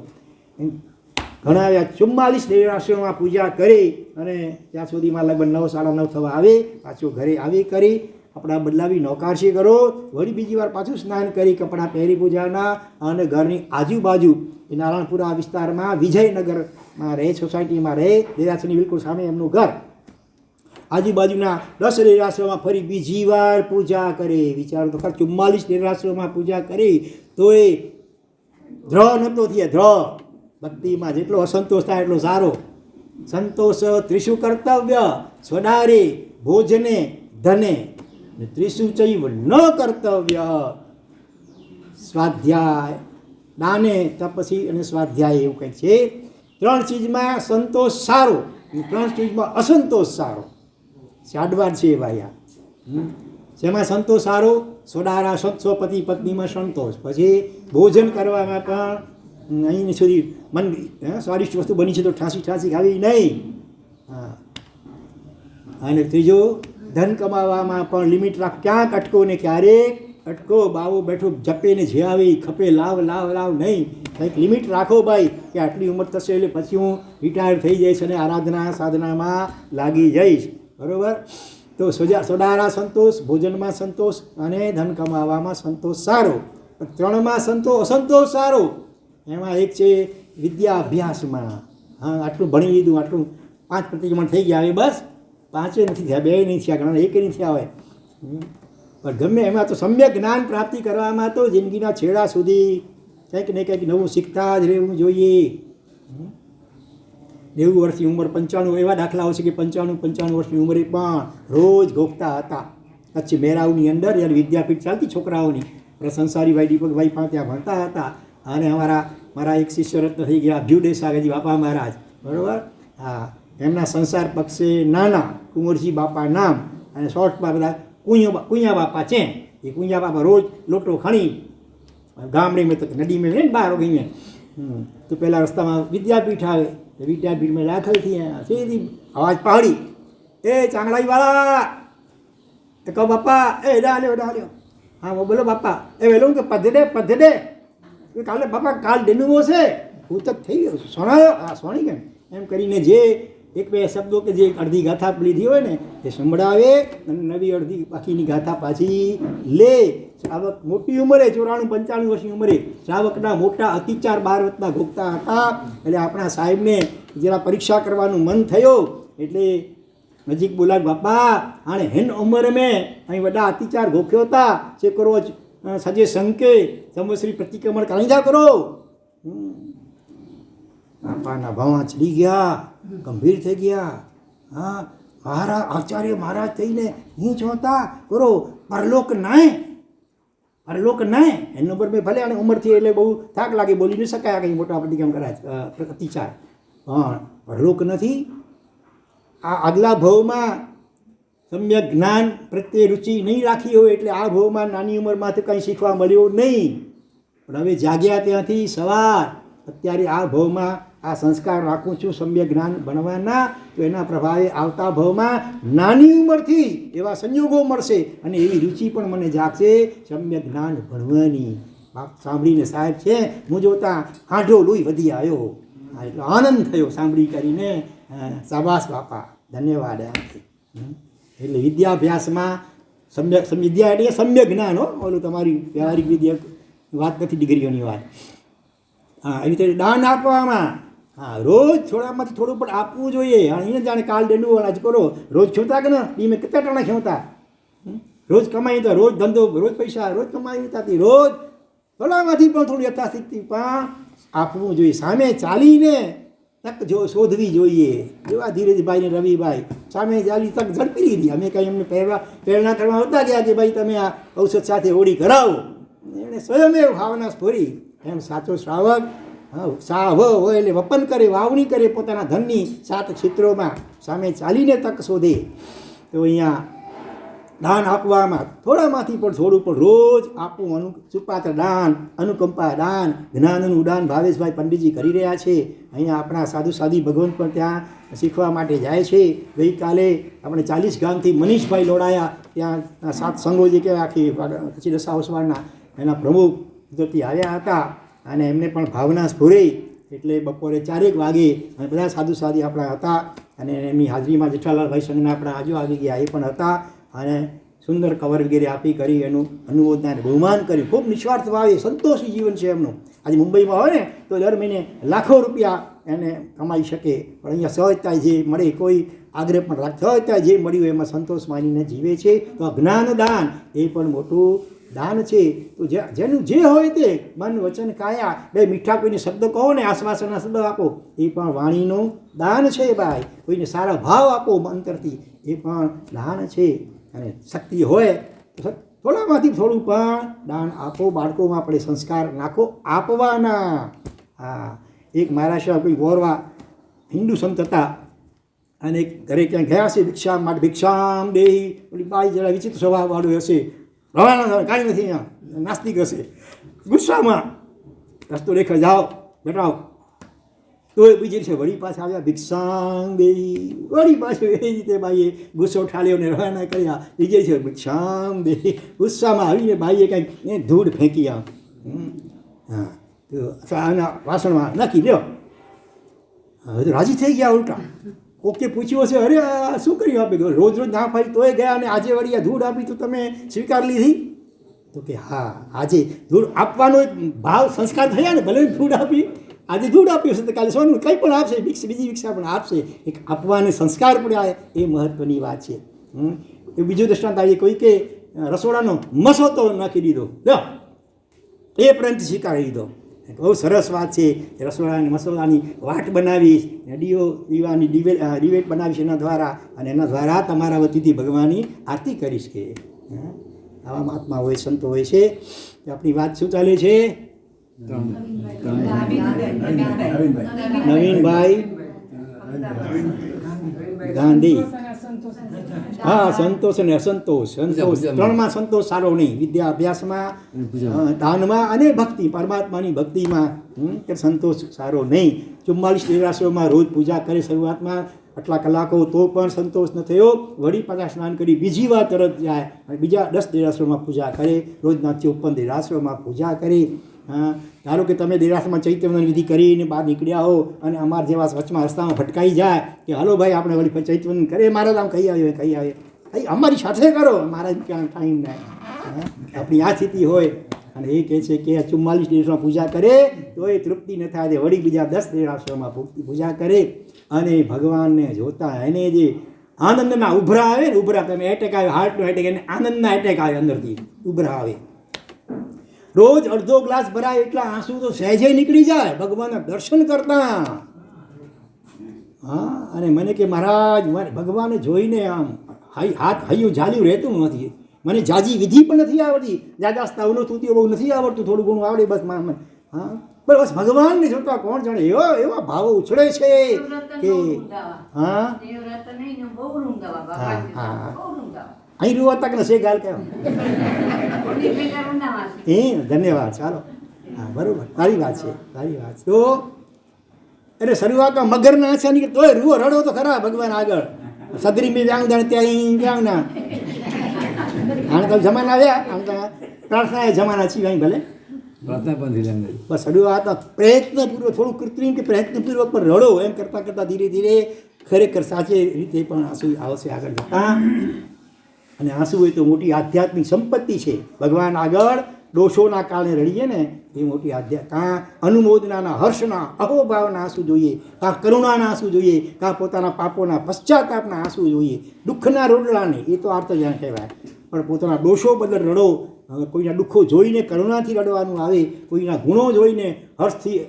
ઘણા આવ્યા 44 દેરાસરોમાં પૂજા કરી અને ત્યાં સુધીમાં લગભગ 9 સાડા 9 થવા આવે. પાછું ઘરે આવી કરી કપડાં બદલાવી નૌકારશી કરો, વળી બીજી વાર પાછું સ્નાન કરી કપડાં પહેરી પૂજાના, અને ઘરની આજુબાજુ એ નારાયણપુરા વિસ્તારમાં વિજયનગરમાં રહે, સોસાયટીમાં રહે, દેરાસરની બિલકુલ સામે એમનું ઘર. આજુબાજુના 10 દેરાસરોમાં ફરી બીજી વાર પૂજા કરે. વિચારો તો ખરા, 44 દેરાસરોમાં પૂજા કરી તો એ દ્રઢ નહોતો થયા. દ્રઢ ભક્તિમાં જેટલો અસંતોષ થાય એટલો સારો. સંતોષ ત્રિષુ કર્તવ્ય સ્વદારે ભોજને ધને, ત્રિષુ ચૈવ ન કર્તવ્ય સ્વાધ્યાય દાને તપસી અને સ્વાધ્યાય, એવું કંઈક છે. 3 ચીજમાં સંતોષ સારો, 3 ચીજમાં અસંતોષ સારો. શાડવાડ છે ભાઈ આ. જેમાં સંતોષ સારો, સોડારા સ્વપતિ પત્નીમાં સંતોષ. પછી ભોજન કરવામાં પણ અહીં સુધી મન સ્વાદિષ્ટ વસ્તુ બની છે તો ઠાસી ખાવી નહીં. હા. અને ત્રીજું ધન કમાવામાં પણ લિમિટ રાખ. ક્યાંક અટકો ને ક્યારેક અટકો. બાવો બેઠો જપે ને જે આવે ખપે લાવ નહીં. કંઈક લિમિટ રાખો ભાઈ, કે આટલી ઉંમર થશે એટલે પછી હું રિટાયર થઈ જઈશ અને આરાધના સાધનામાં લાગી જઈશ. બરાબર? તો સોડારા સંતોષ, ભોજનમાં સંતોષ અને ધન કમાવામાં સંતોષ સારો. 3માં અસંતોષ સારો. એમાં એક છે વિદ્યા અભ્યાસમાં. હા આટલું ભણી લીધું, આટલું 5 પ્રતિક્રમણ થઈ ગયા, હવે બસ 5 નથી થયા, 2 નહીં થયા, ઘણા 1 નહીં થયા હોય. પણ ગમે એમાં તો સમ્યક જ્ઞાન પ્રાપ્તિ કરવામાં તો જિંદગીના છેડા સુધી કંઈક ને કંઈક નવું શીખતા જ રહેવું જોઈએ. 90 વર્ષની ઉંમર, 95 એવા દાખલાઓ છે કે 95 વર્ષની ઉંમરે પણ રોજ ગોખતા હતા. કચ્છ મેરાવની અંદર જ્યારે વિદ્યાપીઠ ચાલતી છોકરાઓની, સંસારીભાઈ દીપકભાઈ પણ ત્યાં ભણતા હતા. અને મારા એક શિષ્ય રત્ન થઈ ગયા અભ્યુદય સાગરજી બાપા મહારાજ, બરાબર? હા, એમના સંસાર પક્ષે નાના કુંવરજી બાપા નામ, અને શોર્ટમાં બધા કુંયા બાપા છે. એ કુંયા બાપા રોજ લોટો ખણી ગામડે મેં તો નદી મેં ને બહાર ગઈ. તો પહેલાં રસ્તામાં વિદ્યાપીઠ આવે, વિદ્યાપીઠ में दाखिल थी, सीधी आवाज़ पहाड़ी, ए चांगड़ाई वाला, तो कहो बापा, ए डाल्यो, हाँ वो बोलो बापा, ए वेलो के पधडे, काले बापा काल डेनुवो છે, હું તો થઈ ગયો સોણાયો, હા સોણી કેમ એમ કરીને જે 1-2 શબ્દો કે જે અડધી ગાથા લીધી હોય ને એ સંભળાવે અને નવી અડધી બાકીની ગાથા પાછી લે. શ્રાવક મોટી ઉંમરે 94-95 વર્ષની ઉંમરે શ્રાવકના મોટા અતિચાર 12 વર્ષના ભોગતા હતા. એટલે આપણા સાહેબને જરા પરીક્ષા કરવાનું મન થયો એટલે નજીક બોલાવ, બાપા હાણે હેન ઉંમર મેં અહીં વડા અતિચાર ભોગ્યો હતા, છે કરો સજે સંકે સમશ્રી પ્રતિક્રમણ કાંઈજા કરો. બાપાના ભાવા ચડી ગયા, ગંભીર થઈ ગયા. હા મહારાજ આચાર્ય મહારાજ થઈને હું જોતા કરો પરલોક નાય એ નંબર મેં ભલે અને ઉંમરથી એટલે બહુ થાક લાગે, બોલી ન શકાય કંઈ મોટા પ્રતિક્રમ કરાય અતિચાર, પણ પરલોક નથી. આ આગલા ભાવમાં સમ્યક જ્ઞાન પ્રત્યે રુચિ નહીં રાખી હોય એટલે આ ભાવમાં નાની ઉંમરમાંથી કંઈ શીખવા મળ્યો નહીં. પણ હવે જાગ્યા ત્યાંથી સવાર, અત્યારે આ ભાવમાં આ સંસ્કાર રાખું છું સમ્યક જ્ઞાન ભણવાના, તો એના પ્રભાવે આવતા ભાવમાં નાની ઉંમરથી એવા સંયોગો મળશે અને એવી રુચિ પણ મને જાગશે સમ્યક જ્ઞાન ભણવાની. સાંભળીને સાહેબ છે હું જોતા આંઢો લોહી વધી આવ્યો. એટલો આનંદ થયો સાંભળી કરીને. શાબાશ બાપા, ધન્યવાદ. એટલે વિદ્યાભ્યાસમાં વિદ્યા એટલે સમ્યક જ્ઞાન હો, ઓલું તમારી વ્યવહારિક વિદ્યા વાત નથી, ડિગ્રીઓની વાત. હા એવી રીતે દાન આપવામાં, હા રોજ થોડામાંથી થોડું પણ આપવું જોઈએ. અહીંયા જાણે કાલ ડેંડું આજ કરો, રોજ ખેવતા કે ને ટીમે કેટલા ટણા ખેવતા, રોજ કમાઈ તો રોજ ધંધો, રોજ પૈસા, રોજ કમાઈ થતી, રોજ થોડામાંથી પણ થોડું યથાશક્તિ પણ આપવું જોઈએ. સામે ચાલીને તક જો શોધવી જોઈએ. જેવા ધીરજભાઈ ને રવિભાઈ સામે ચાલી તક ઝડપી લીધી. અમે કંઈ એમને પ્રેરણા કરવા હોતા ગયા કે ભાઈ તમે આ ઔષધ સાથે હોળી કરાવો, એણે સ્વયં ભાવના સ્ફોરી. એમ સાચો શ્રાવક હા સા હોય એટલે વપન કરે, વાવણી કરે પોતાના ધનની 7 ક્ષેત્રોમાં, સામે ચાલીને તક શોધે. તો અહીંયા દાન આપવામાં થોડામાંથી પણ થોડું પણ રોજ આપવું, સુપાત્ર દાન, અનુકંપા દાન, જ્ઞાનનું દાન ભાવેશભાઈ પંડિતજી કરી રહ્યા છે. અહીંયા આપણા સાધુ સાધી ભગવંત પણ ત્યાં શીખવા માટે જાય છે. ગઈકાલે આપણે 40 ગામથી મનીષભાઈ લોડાયા, ત્યાં 7 સંઘો જે કહેવાય આખી પછી દશાવસવારના એના પ્રમુખ ત્યાંથી આવ્યા હતા અને એમને પણ ભાવના સ્ફુરી. એટલે બપોરે 4 વાગે અને બધા સાધુ સાધી આપણા હતા અને એમની હાજરીમાં જેઠાલાલભાઈ સંઘના આપણા આજુ આવી ગયા એ પણ હતા અને સુંદર કવર વગેરે આપી કરી એનું અનુમોદના બહુમાન કર્યું. ખૂબ નિસ્વાર્થ ભાવે સંતોષી જીવન છે એમનું. આજે મુંબઈમાં હોય ને તો દર મહિને લાખો રૂપિયા એને કમાઈ શકે, પણ અહીંયા સહજતા જે મળે, કોઈ આગ્રહ પણ રાખ, સહજતા જે મળ્યું એમાં સંતોષ માનીને જીવે છે. તો આ જ્ઞાન દાન એ પણ મોટું દાન છે. તો જેનું જે હોય તે મન વચન કાયા બે મીઠા કોઈને શબ્દ કહો ને, આશ્વાસનના શબ્દ આપો, એ પણ વાણીનું દાન છે ભાઈ. કોઈને સારા ભાવ આપો અંતરથી, એ પણ દાન છે. અને શક્તિ હોય તો થોડામાંથી થોડું પણ દાન આપો. બાળકોમાં આપણે સંસ્કાર નાખો આપવાના. હા, એક મહારાષ્ટ્ર કોઈ ગોરવા હિન્દુ સંત હતા અને એક ઘરે ક્યાંક ગયા હશે ભિક્ષા માટે, ભિક્ષામ દેહી, ઓલી બાઈ જરા વિચિત્ર સ્વભાવવાળું હશે, રવાના કાંઈ નથી, અહીંયા નાસ્તિક હશે. ગુસ્સામાં રસ્તો રેખા જાઓ બેટાઓ, તો એ બીજી છે વળી પાછા આવ્યા ભિક્ષામ દેહી, વળી પાછું એ રીતે બાઈએ ગુસ્સો ઠાલ્યો ને રવાના કર્યા. બીજે છે ભિક્ષામ દેહી, ગુસ્સામાં આવીને બાઈએ કંઈક ધૂળ ફેંકી આમ, હા તો આના વાસણમાં નાખી લ્યો. હવે તો રાજી થઈ ગયા ઉલટા. કોકે પૂછ્યું હશે, અરે આ શું કર્યું આપે? રોજ રોજ ના પાડી તોય ગયા અને આજે વળી આ ધૂળ આપી તો તમે સ્વીકાર લીધી? તો કે હા, આજે ધૂળ આપવાનો એક ભાવ સંસ્કાર થયા ને, ભલે ધૂળ આપી, આજે ધૂળ આપ્યું હશે તો કાલે સોનું કંઈ પણ આપશે, બીજી ભિક્ષા પણ આપશે. એક આપવાને સંસ્કાર પડ્યા એ મહત્ત્વની વાત છે. એ બીજું દૃષ્ટાંત આવીએ, કોઈ કે રસોડાનો મસોતો નાખી દીધો, લો એ પ્રેમથી સ્વીકારી લીધો. બહુ સરસ વાત છે. રસોડાની મસોલાની વાટ બનાવીશ, દીવાની ડિબેટ બનાવીશ એના દ્વારા, અને એના દ્વારા તમારા વતીથી ભગવાનની આરતી કરીશ. કે આવા મહાત્મા હોય, સંતો હોય છે. આપણી વાત શું ચાલે છે? નવીનભાઈ ગાંધી. હા, સંતોષ અને અસંતોષ. સંતોષ ત્રણમાં સંતોષ સારો નહીં. વિદ્યા અભ્યાસમાં, દાનમાં અને ભક્તિ, પરમાત્માની ભક્તિમાં કે સંતોષ સારો નહીં. 44 દેરાસરોમાં રોજ પૂજા કરે શરૂઆતમાં આટલા કલાકો, તો પણ સંતોષ ન થયો. વળી પાછા સ્નાન કરી બીજી વાર તરત જાય અને બીજા 10 દેરાસરોમાં પૂજા કરે. રોજના 54 દેરાસરોમાં પૂજા કરે. હા, ધારો કે તમે દેરાસરમાં ચૈત્યવંદન વિધિ કરીને બહાર નીકળ્યા હો અને અમારા જેવા વચમાં રસ્તામાં ભટકાઈ જાય કે હાલો ભાઈ આપણે વળી ચૈત્યવંદન કરે, મારા આમ કહી આવે, અમારી સાથે કરો, મારા ક્યાં ટાઈમ નહીં. આપણી આ સ્થિતિ હોય અને એ કહે છે કે 44 દેરાસરમાં પૂજા કરે તો એ તૃપ્તિ ન થાય, વળી બીજા 10 દેરાસરોમાં પૂજા કરે અને ભગવાનને જોતા એને જે આનંદના ઉભરા આવે ને, ઉભરા તમે એટેક આવે, હાર્ટનો એટેક, એને આનંદના એટેક આવે, અંદરથી ઉભરા આવે. રોજ અડધો ગ્લાસ ભરાય એટલા આંસુ તો સહેજે નીકળી જાય ભગવાનના દર્શન કરતા. હા, અને મને કે મહારાજ ભગવાનને જોઈને આમ હાથ હૈયું ઝાલ્યું રહેતું નથી, મને જાજી વિધિ પણ નથી આવડતી, જાજા સ્તવનો સ્તુતિઓ બહુ નથી આવડતું, થોડું ઘણું આવડે બસ. હા, બસ ભગવાનને જોતા કોણ જાણે એવા ભાવો ઉછળે છે કે હા હા હા અહીં રૂવા તક ને ગાલ કહેવાય. ધન્યવાદ. ચાલો, હા બરાબર, સારી વાત છે, સારી વાત. તો એટલે શરૂઆતમાં મગરના આંસા નીકળે તોય રૂવો રડો તો ખરા ભગવાન આગળ. સદરી મેં વ્યાંગ દાણ ત્યાં વ્યાંગ ના આમ તો જમાના આવ્યા, આમ તો પ્રાર્થના એ જમાના છીએ અહીં ભલે પ્રાર્થના પણ બસ શરૂઆતમાં પ્રયત્નપૂર્વક, થોડું કૃત્રિમ કે પ્રયત્નપૂર્વક પણ રડો. એમ કરતાં કરતાં ધીરે ધીરે ખરેખર સાચી રીતે પણ આંસુ આવશે આગળ જતાં. અને આંસુ હોય તો મોટી આધ્યાત્મિક સંપત્તિ છે. ભગવાન આગળ દોષોના કારણે રડીએ ને એ મોટી કાં અનુમોદનાના, હર્ષના, અહોભાવના આંસુ જોઈએ, કાં કરુણાના આંસુ જોઈએ, કાં પોતાના પાપોના પશ્ચાતાપના આંસુ જોઈએ. દુઃખના રોડલાને એ તો આર્તજાન કહેવાય, પણ પોતાના દોષો બદલ રડો. કોઈના દુઃખો જોઈને કરુણાથી રડવાનું આવે, કોઈના ગુણો જોઈને હર્ષથી,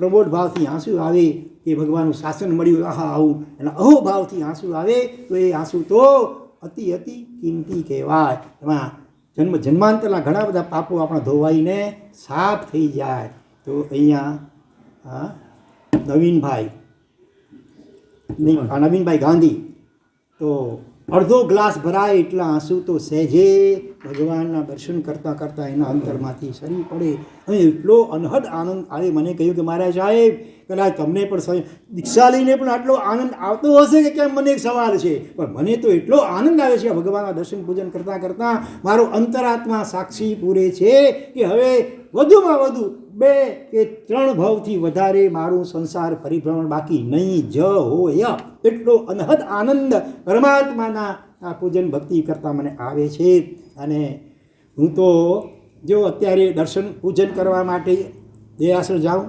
પ્રબોધ ભાવથી આંસુ આવે કે ભગવાનનું શાસન મળ્યું, આહા આવું એના અહોભાવથી આંસુ આવે તો એ આંસુ તો અતિ અતિ કિંમતી કહેવાય. એમાં જન્માંતરના ઘણા બધા પાપો આપણા ધોવાઈને સાફ થઈ જાય. તો અહીંયા હા નવીનભાઈ નવીનભાઈ ગાંધી તો અડધો ગ્લાસ ભરાય એટલા આંસુ તો સહેજે ભગવાનના દર્શન કરતાં કરતાં એના અંતરમાંથી સરી પડે અને એટલો અનહદ આનંદ આવે. મને કહ્યું કે મારા સાહેબ કદાચ તમને પણ દીક્ષા લઈને પણ આટલો આનંદ આવતો હશે કે કેમ, મને એક સવાલ છે, પણ મને તો એટલો આનંદ આવે છે ભગવાનના દર્શન પૂજન કરતાં કરતાં મારો અંતરાત્મા સાક્ષી પૂરે છે કે હવે વધુમાં વધુ 2 કે 3 ભાવથી વધારે મારું સંસાર પરિભ્રમણ બાકી નહીં જ હોય. એટલો અનહદ આનંદ પરમાત્માના આ પૂજન ભક્તિ કરતાં મને આવે છે. અને હું તો જો અત્યારે દર્શન પૂજન કરવા માટે દેરાસર જાઉં,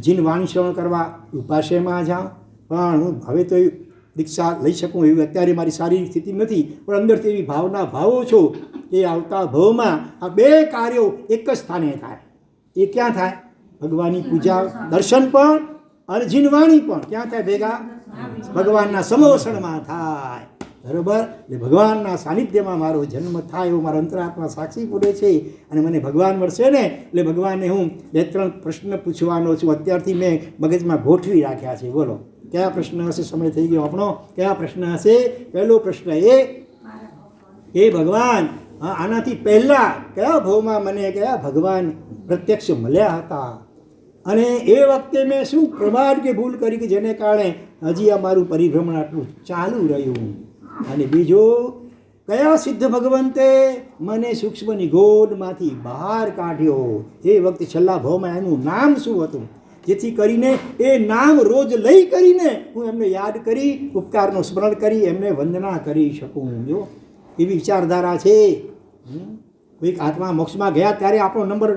જીન વાણી શ્રવણ કરવા ઉપાશ્રયમાં જાઉં, પણ હું હવે તો દીક્ષા લઈ શકું એવી અત્યારે મારી શારીરિક સ્થિતિ નથી, પણ અંદરથી એવી ભાવો છો કે આવતા ભાવમાં આ 2 કાર્યો એક જ સ્થાને થાય. એ ક્યાં થાય? ભગવાનની પૂજા દર્શન પણ અને જીનવાણી પણ ક્યાં થાય? ભેગા ભગવાનના સમોસણમાં થાય. બરાબર? એટલે ભગવાનના સાનિધ્યમાં મારો જન્મ થાય એવો મારો અંતરાત્મા સાક્ષી પૂરે છે. અને મને ભગવાન મળશે ને એટલે ભગવાનને હું 2-3 પ્રશ્ન પૂછવાનો છું. અત્યારથી મેં મગજમાં ગોઠવી રાખ્યા છે. બોલો કયા પ્રશ્ન હશે? સમય થઈ ગયો આપણો. કયા પ્રશ્ન હશે? પહેલો પ્રશ્ન એ ભગવાન આનાથી પહેલાં કયા ભાવમાં મને કયા ભગવાન પ્રત્યક્ષ મળ્યા હતા અને એ વખતે મેં શું પ્રમાદ કે ભૂલ કરી કે જેને કારણે હજી અમારું પરિભ્રમણ આટલું ચાલુ રહ્યું. અને બીજો કયા સિદ્ધ ભગવંતે મને સૂક્ષ્મ નિગોડમાંથી બહાર કાઢ્યો, એ વખતે છેલ્લા ભાવમાં એનું નામ શું હતું, જેથી કરીને એ નામ રોજ લઈ કરીને હું એમને યાદ કરી ઉપકારનું સ્મરણ કરી એમને વંદના કરી શકું. જો એવી વિચારધારા છે. કોઈક આત્મા મોક્ષમાં ગયા ત્યારે આપણો નંબર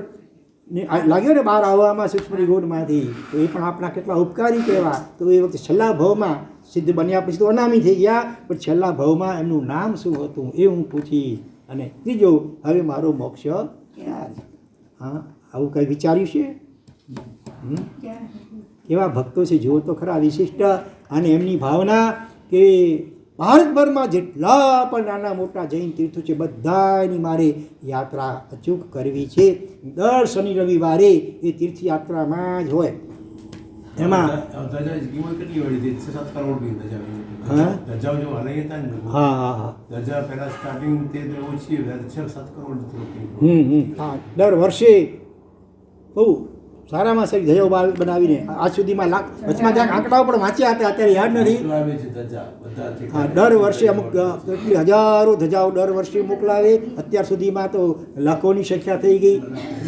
લાગ્યો ને બહાર આવવામાં સૂક્ષ્મ નિગોડમાંથી, તો એ પણ આપણા કેટલા ઉપકારી કહેવા. તો એ વખતે છેલ્લા ભાવમાં સિદ્ધ બન્યા પછી તો અનામી થઈ ગયા, પણ છેલ્લા ભાવમાં એમનું નામ શું હતું એ હું પૂછીશ. અને ત્રીજો, હવે મારો મોક્ષ ક્યાં? હા, આવું કંઈ વિચાર્યું છે? એવા ભક્તો છે જુઓ તો ખરા વિશિષ્ટ. અને એમની ભાવના કે ભારતભરમાં જેટલા પણ નાના મોટા જૈન તીર્થો છે બધાની મારે યાત્રા અચૂક કરવી છે. દર શનિ રવિવારે એ તીર્થયાત્રામાં જ હોય. એમાં દર વર્ષે બહુ સારામાં સારી ધજાઓ બનાવીને આજ સુધીમાં વચમાં જ્યાં આંકડાઓ પણ વાંચ્યા હતા, અત્યારે યાદ નથી. હા, દર વર્ષે અમુક કેટલી હજારો ધજાઓ દર વર્ષે મોકલાવે. અત્યાર સુધીમાં તો લાખોની સંખ્યા થઈ ગઈ.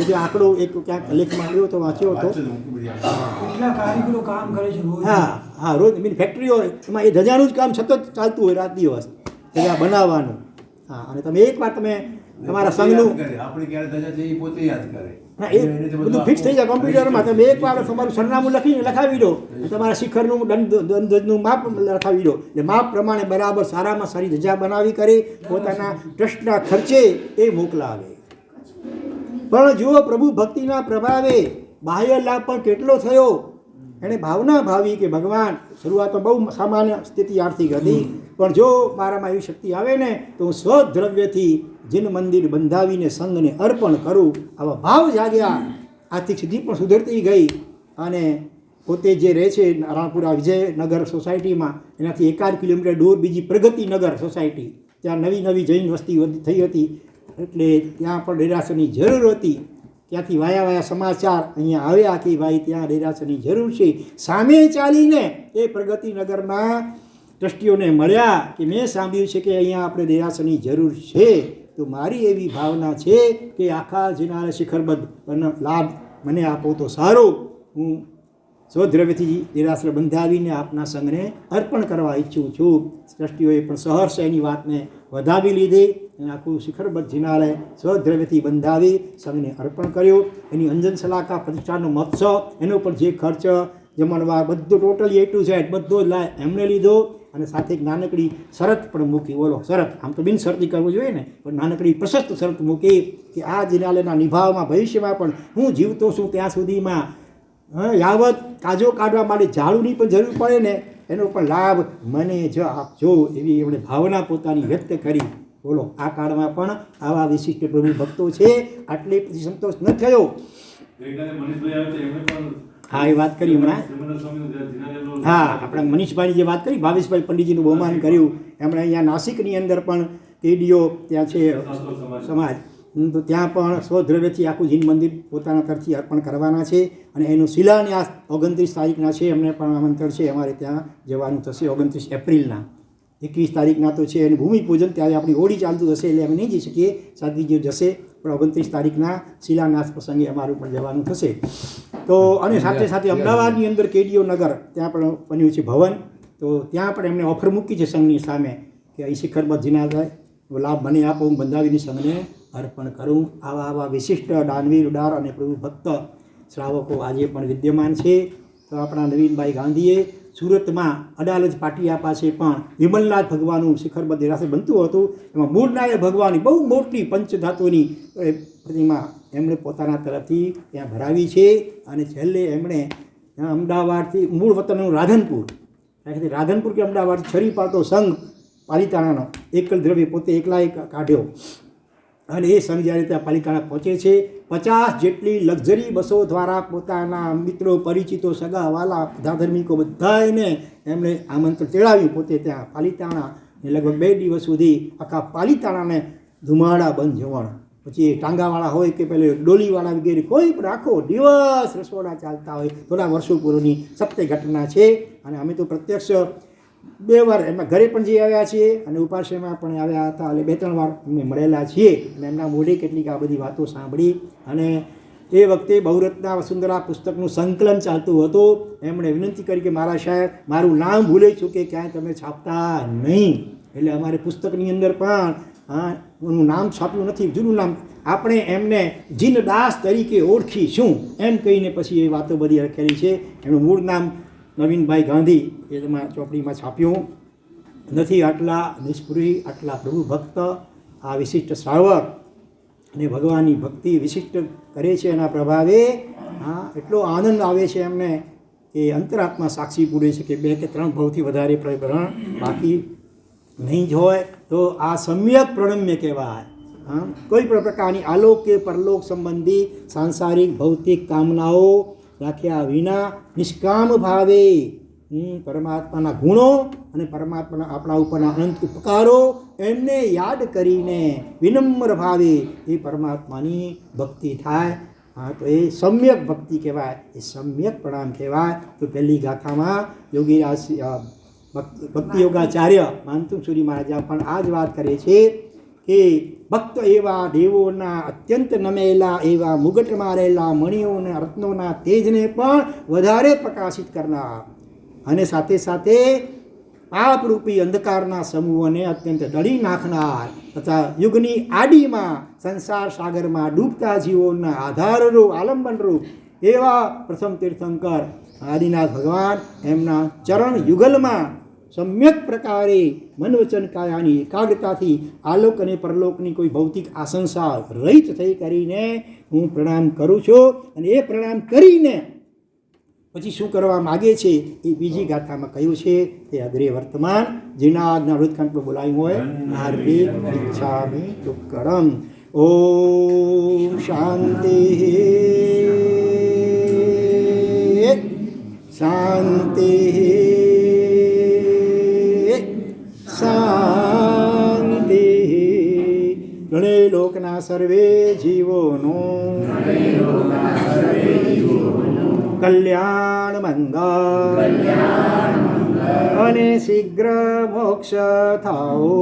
એટલે આંકડો એક ક્યાંક લેખમાં આવ્યો તો વાંચ્યો હતો. હા, રોજ ફેક્ટરીઓ એમાં એ ધજાનું જ કામ સતત ચાલતું હોય રાત દિવસ ધજા બનાવવાનું. હા, અને તમે એકવાર તમે તમારા સંઘનું હા એ બધું ફિક્સ થઈ જાય કોમ્પ્યુટરમાં. તમે એકવાર તમારું સરનામું લખીને લખાવી દો, તમારા શિખરનું દંડનું માપ લખાવી દો, એટલે માપ પ્રમાણે બરાબર સારામાં સારી ધજા બનાવી કરી પોતાના ટ્રસ્ટના ખર્ચે એ મોકલાવે. પણ જુઓ પ્રભુ ભક્તિના પ્રભાવે બાહ્ય લાભ પણ કેટલો થયો. એણે ભાવના ભાવી કે ભગવાન, શરૂઆતમાં બહુ સામાન્ય સ્થિતિ આર્થિક હતી, પણ જો મારામાં એવી શક્તિ આવે ને તો હું સ્વદ્રવ્યથી જીન મંદિર બંધાવીને સંઘને અર્પણ કરું. આવા ભાવ જાગ્યા. આર્થિક સ્થિતિ પણ સુધરતી ગઈ. અને પોતે જે રહે છે નારાયણપુરા વિજયનગર સોસાયટીમાં, એનાથી 1 કિલોમીટર દૂર બીજી પ્રગતિનગર સોસાયટી, ત્યાં નવી જૈન વસ્તી થઈ હતી, એટલે ત્યાં પણ ડેરાસરની જરૂર હતી. ત્યાંથી વાયા સમાચાર અહીંયા આવ્યા કે ભાઈ ત્યાં ડેરાસરની જરૂર છે. સામે ચાલીને એ પ્રગતિનગરના ટ્રસ્ટીઓને મળ્યા કે મેં સાંભળ્યું છે કે અહીંયા આપણે ડેરાસરની જરૂર છે. તો મારી એવી ભાવના છે કે આખા જિનારા શિખરબદ્ધ લાભ મને આપો તો સારું. હું સ્વદ્રવ્યથી દેરાસર બંધાવીને આપના સંઘને અર્પણ કરવા ઈચ્છું છું. ટ્રસ્ટીઓએ પણ સહર્ષ એની વાતને વધાવી લીધી અને આખું શિખરબદ્ધ જિનાલય સ્વદ્રવ્યથી બંધાવી સંઘને અર્પણ કર્યું. એની અંજન સલાકા પ્રતિષ્ઠાનો મહોત્સવ, એનો પણ જે ખર્ચ જમણવાર બધું ટોટલી A to Z બધો જ એમણે લીધો. અને સાથે એક નાનકડી શરત પણ મૂકી. બોલો શરત, આમ તો બિનશરતી કરવું જોઈએ ને, પણ નાનકડી પ્રશસ્ત શરત મૂકી કે આ જિનાલયના નિભાવમાં ભવિષ્યમાં પણ હું જીવતો છું ત્યાં સુધીમાં યાવત કાજો કાઢવા માટે ઝાડુની પણ જરૂર પડે ને એનો પણ લાભ મને જ આપજો, એવી એમણે ભાવના પોતાની વ્યક્ત કરી. બોલો આ કાળમાં પણ આવા વિશિષ્ટ પ્રભુ ભક્તો છે. આટલે પછી સંતોષ ન થયો. હા એ વાત કરી હમણાં. હા આપણા મનીષભાઈ જે વાત કરી, ભાવેશભાઈ પંડિતજીનું બહુમાન કર્યું એમણે. અહીંયા નાસિકની અંદર પણ કેડીઓ ત્યાં છે સમાજ, તો ત્યાં પણ સ્વદ્રવ્યથી આખું જીન મંદિર પોતાના તરફથી અર્પણ કરવાના છે અને એનું શિલાન્યાસ 29 તારીખના છે. એમને પણ આમંત્રણ છે, અમારે ત્યાં જવાનું થશે 29 એપ્રિલના. 21 તારીખના તો છે એનું ભૂમિપૂજન, ત્યારે આપણી હોળી ચાલતું હશે એટલે અમે નહીં જઈ શકીએ, સાધ્વીજીઓ જશે, પણ 29 તારીખના શિલાન્યાસ પ્રસંગે અમારું પણ જવાનું થશે. તો અને સાથે સાથે અમદાવાદની અંદર કેડીઓ નગર ત્યાં પણ બન્યું છે ભવન, તો ત્યાં પણ એમણે ઓફર મૂકી છે સંઘની સામે કે અહીં શિખરબદ્ધ જિનાલય લાભ મને આપો, હું બંધાવીની સંઘને અર્પણ કરું. આવા વિશિષ્ટ દાનવીર ઉદાર અને પ્રભુ ભક્ત શ્રાવકો આજે પણ વિદ્યમાન છે. તો આપણા નવીનભાઈ ગાંધીએ સુરતમાં અડાલજ પાટિયા પાસે પણ વિમલનાથ ભગવાનનું શિખરબદ્ધ દેરાસર બનતું હતું, એમાં મૂળનાય ભગવાનની બહુ મોટી પંચધાતુની પ્રતિમા એમણે પોતાના તરફથી ત્યાં ભરાવી છે. અને છેલ્લે એમણે અમદાવાદથી મૂળ વતનનું રાધનપુર કે અમદાવાદ છરી પાડતો સંઘ પાલિતાણાનો એકલ દ્રવ્ય પોતે એકલાએ કાઢ્યો અને એ સંઘ જ્યારે ત્યાં પાલિતાણા પહોંચે છે, 50 જેટલી લક્ઝરી બસો દ્વારા પોતાના મિત્રો, પરિચિતો, સગાવાલા, ધાર્મિકો બધાને એમણે આમંત્રણ તેડાવ્યું પોતે ત્યાં પાલિતાણા. લગભગ 2 દિવસ સુધી આખા પાલિતાણાને ધુમાડા બંધ જવણ. પછી ટાંગાવાળા હોય કે પેલે ડોલીવાળા વગેરે કોઈ પણ આખો દિવસ રસોડા ચાલતા હોય. થોડા વર્ષો પૂર્વની સત્ય ઘટના છે. અને અમે તો પ્રત્યક્ષ 2 વાર એમના ઘરે પણ જઈ આવ્યા છીએ અને ઉપાશ્રયમાં પણ આવ્યા હતા, એટલે 2-3 વાર અમને મળેલા છીએ અને એમના મોઢે કેટલીક આ બધી વાતો સાંભળી. અને એ વખતે બહુરત્ના વસુંધરા પુસ્તકનું સંકલન ચાલતું હતું. એમણે વિનંતી કરી કે મારા સાહેબ મારું નામ ભૂલે છું કે ક્યાંય તમે છાપતા નહીં, એટલે અમારે પુસ્તકની અંદર પણ એનું નામ છાપ્યું નથી, જૂનું નામ. આપણે એમને જીનદાસ તરીકે ઓળખીશું એમ કહીને પછી એ વાતો બધી લખેલી છે. એનું મૂળ નામ નવીનભાઈ ગાંધી એમાં ચોપડીમાં છાપ્યું નથી. આટલા નિષ્પૃહી, આટલા પ્રભુ ભક્ત, આ વિશિષ્ટ શ્રાવક અને ભગવાનની ભક્તિ વિશિષ્ટ કરે છે. એના પ્રભાવે એટલો આનંદ આવે છે એમને કે અંતરાત્મા સાક્ષી પૂરે છે કે 2 કે 3 ભાવથી વધારે પ્રકરણ બાકી નહીં જ હોય. તો આ સમ્યક પ્રણમ્ય કહેવાય. કોઈ પણ પ્રકારની આલોક કે પરલોક સંબંધી સાંસારિક ભૌતિક કામનાઓ રાખ્યા વિના નિષ્કામ ભાવે પરમાત્માના ગુણો અને પરમાત્માના આપણા ઉપરના અનંત ઉપકારો એમને યાદ કરીને વિનમ્ર ભાવે એ પરમાત્માની ભક્તિ થાય. તો એ સમ્યક ભક્તિ કહેવાય, એ સમ્યક પ્રણામ કહેવાય. તો પહેલી ગાથામાં યોગીરાજ ભક્તિ યોગાચાર્ય માનતુંગ સુરી મહારાજા પણ આ જ વાત કરે છે કે ભક્ત એવા દેવોના અત્યંત નમેલા, એવા મુગટ મારેલા મણિઓના રત્નોના તેજને પણ વધારે પ્રકાશિત કરનાર અને સાથે સાથે પાપરૂપી અંધકારના સમૂહોને અત્યંત દળી નાખનાર તથા યુગની આડીમાં સંસાર સાગરમાં ડૂબતા જીવોના આધારરૂપ આલંબનરૂપ એવા પ્રથમ તીર્થંકર આદિનાથ ભગવાન એમના ચરણ યુગલમાં સમ્યક પ્રકારે મન વચન કાયાની એકાગ્રતાથી આલોક અને પરલોકની કોઈ ભૌતિક આશંસા રહિત થઈ કરીને હું પ્રણામ કરું છું. અને એ પ્રણામ કરીને પછી શું કરવા માગે છે એ બીજી ગાથામાં કહ્યું છે. તે અગ્રે વર્તમાન જીનાદના વૃત્તખંડમાં બોલાયું હોય નાર્ભે ઈચ્છામિ દુક્કડમ. ઓમ શાંતિ શાંતિ શાંતિ. ગણે લોકના સર્વે જીવોનું કલ્યાણ મંગલ અને શીઘ્ર મોક્ષ થાઓ.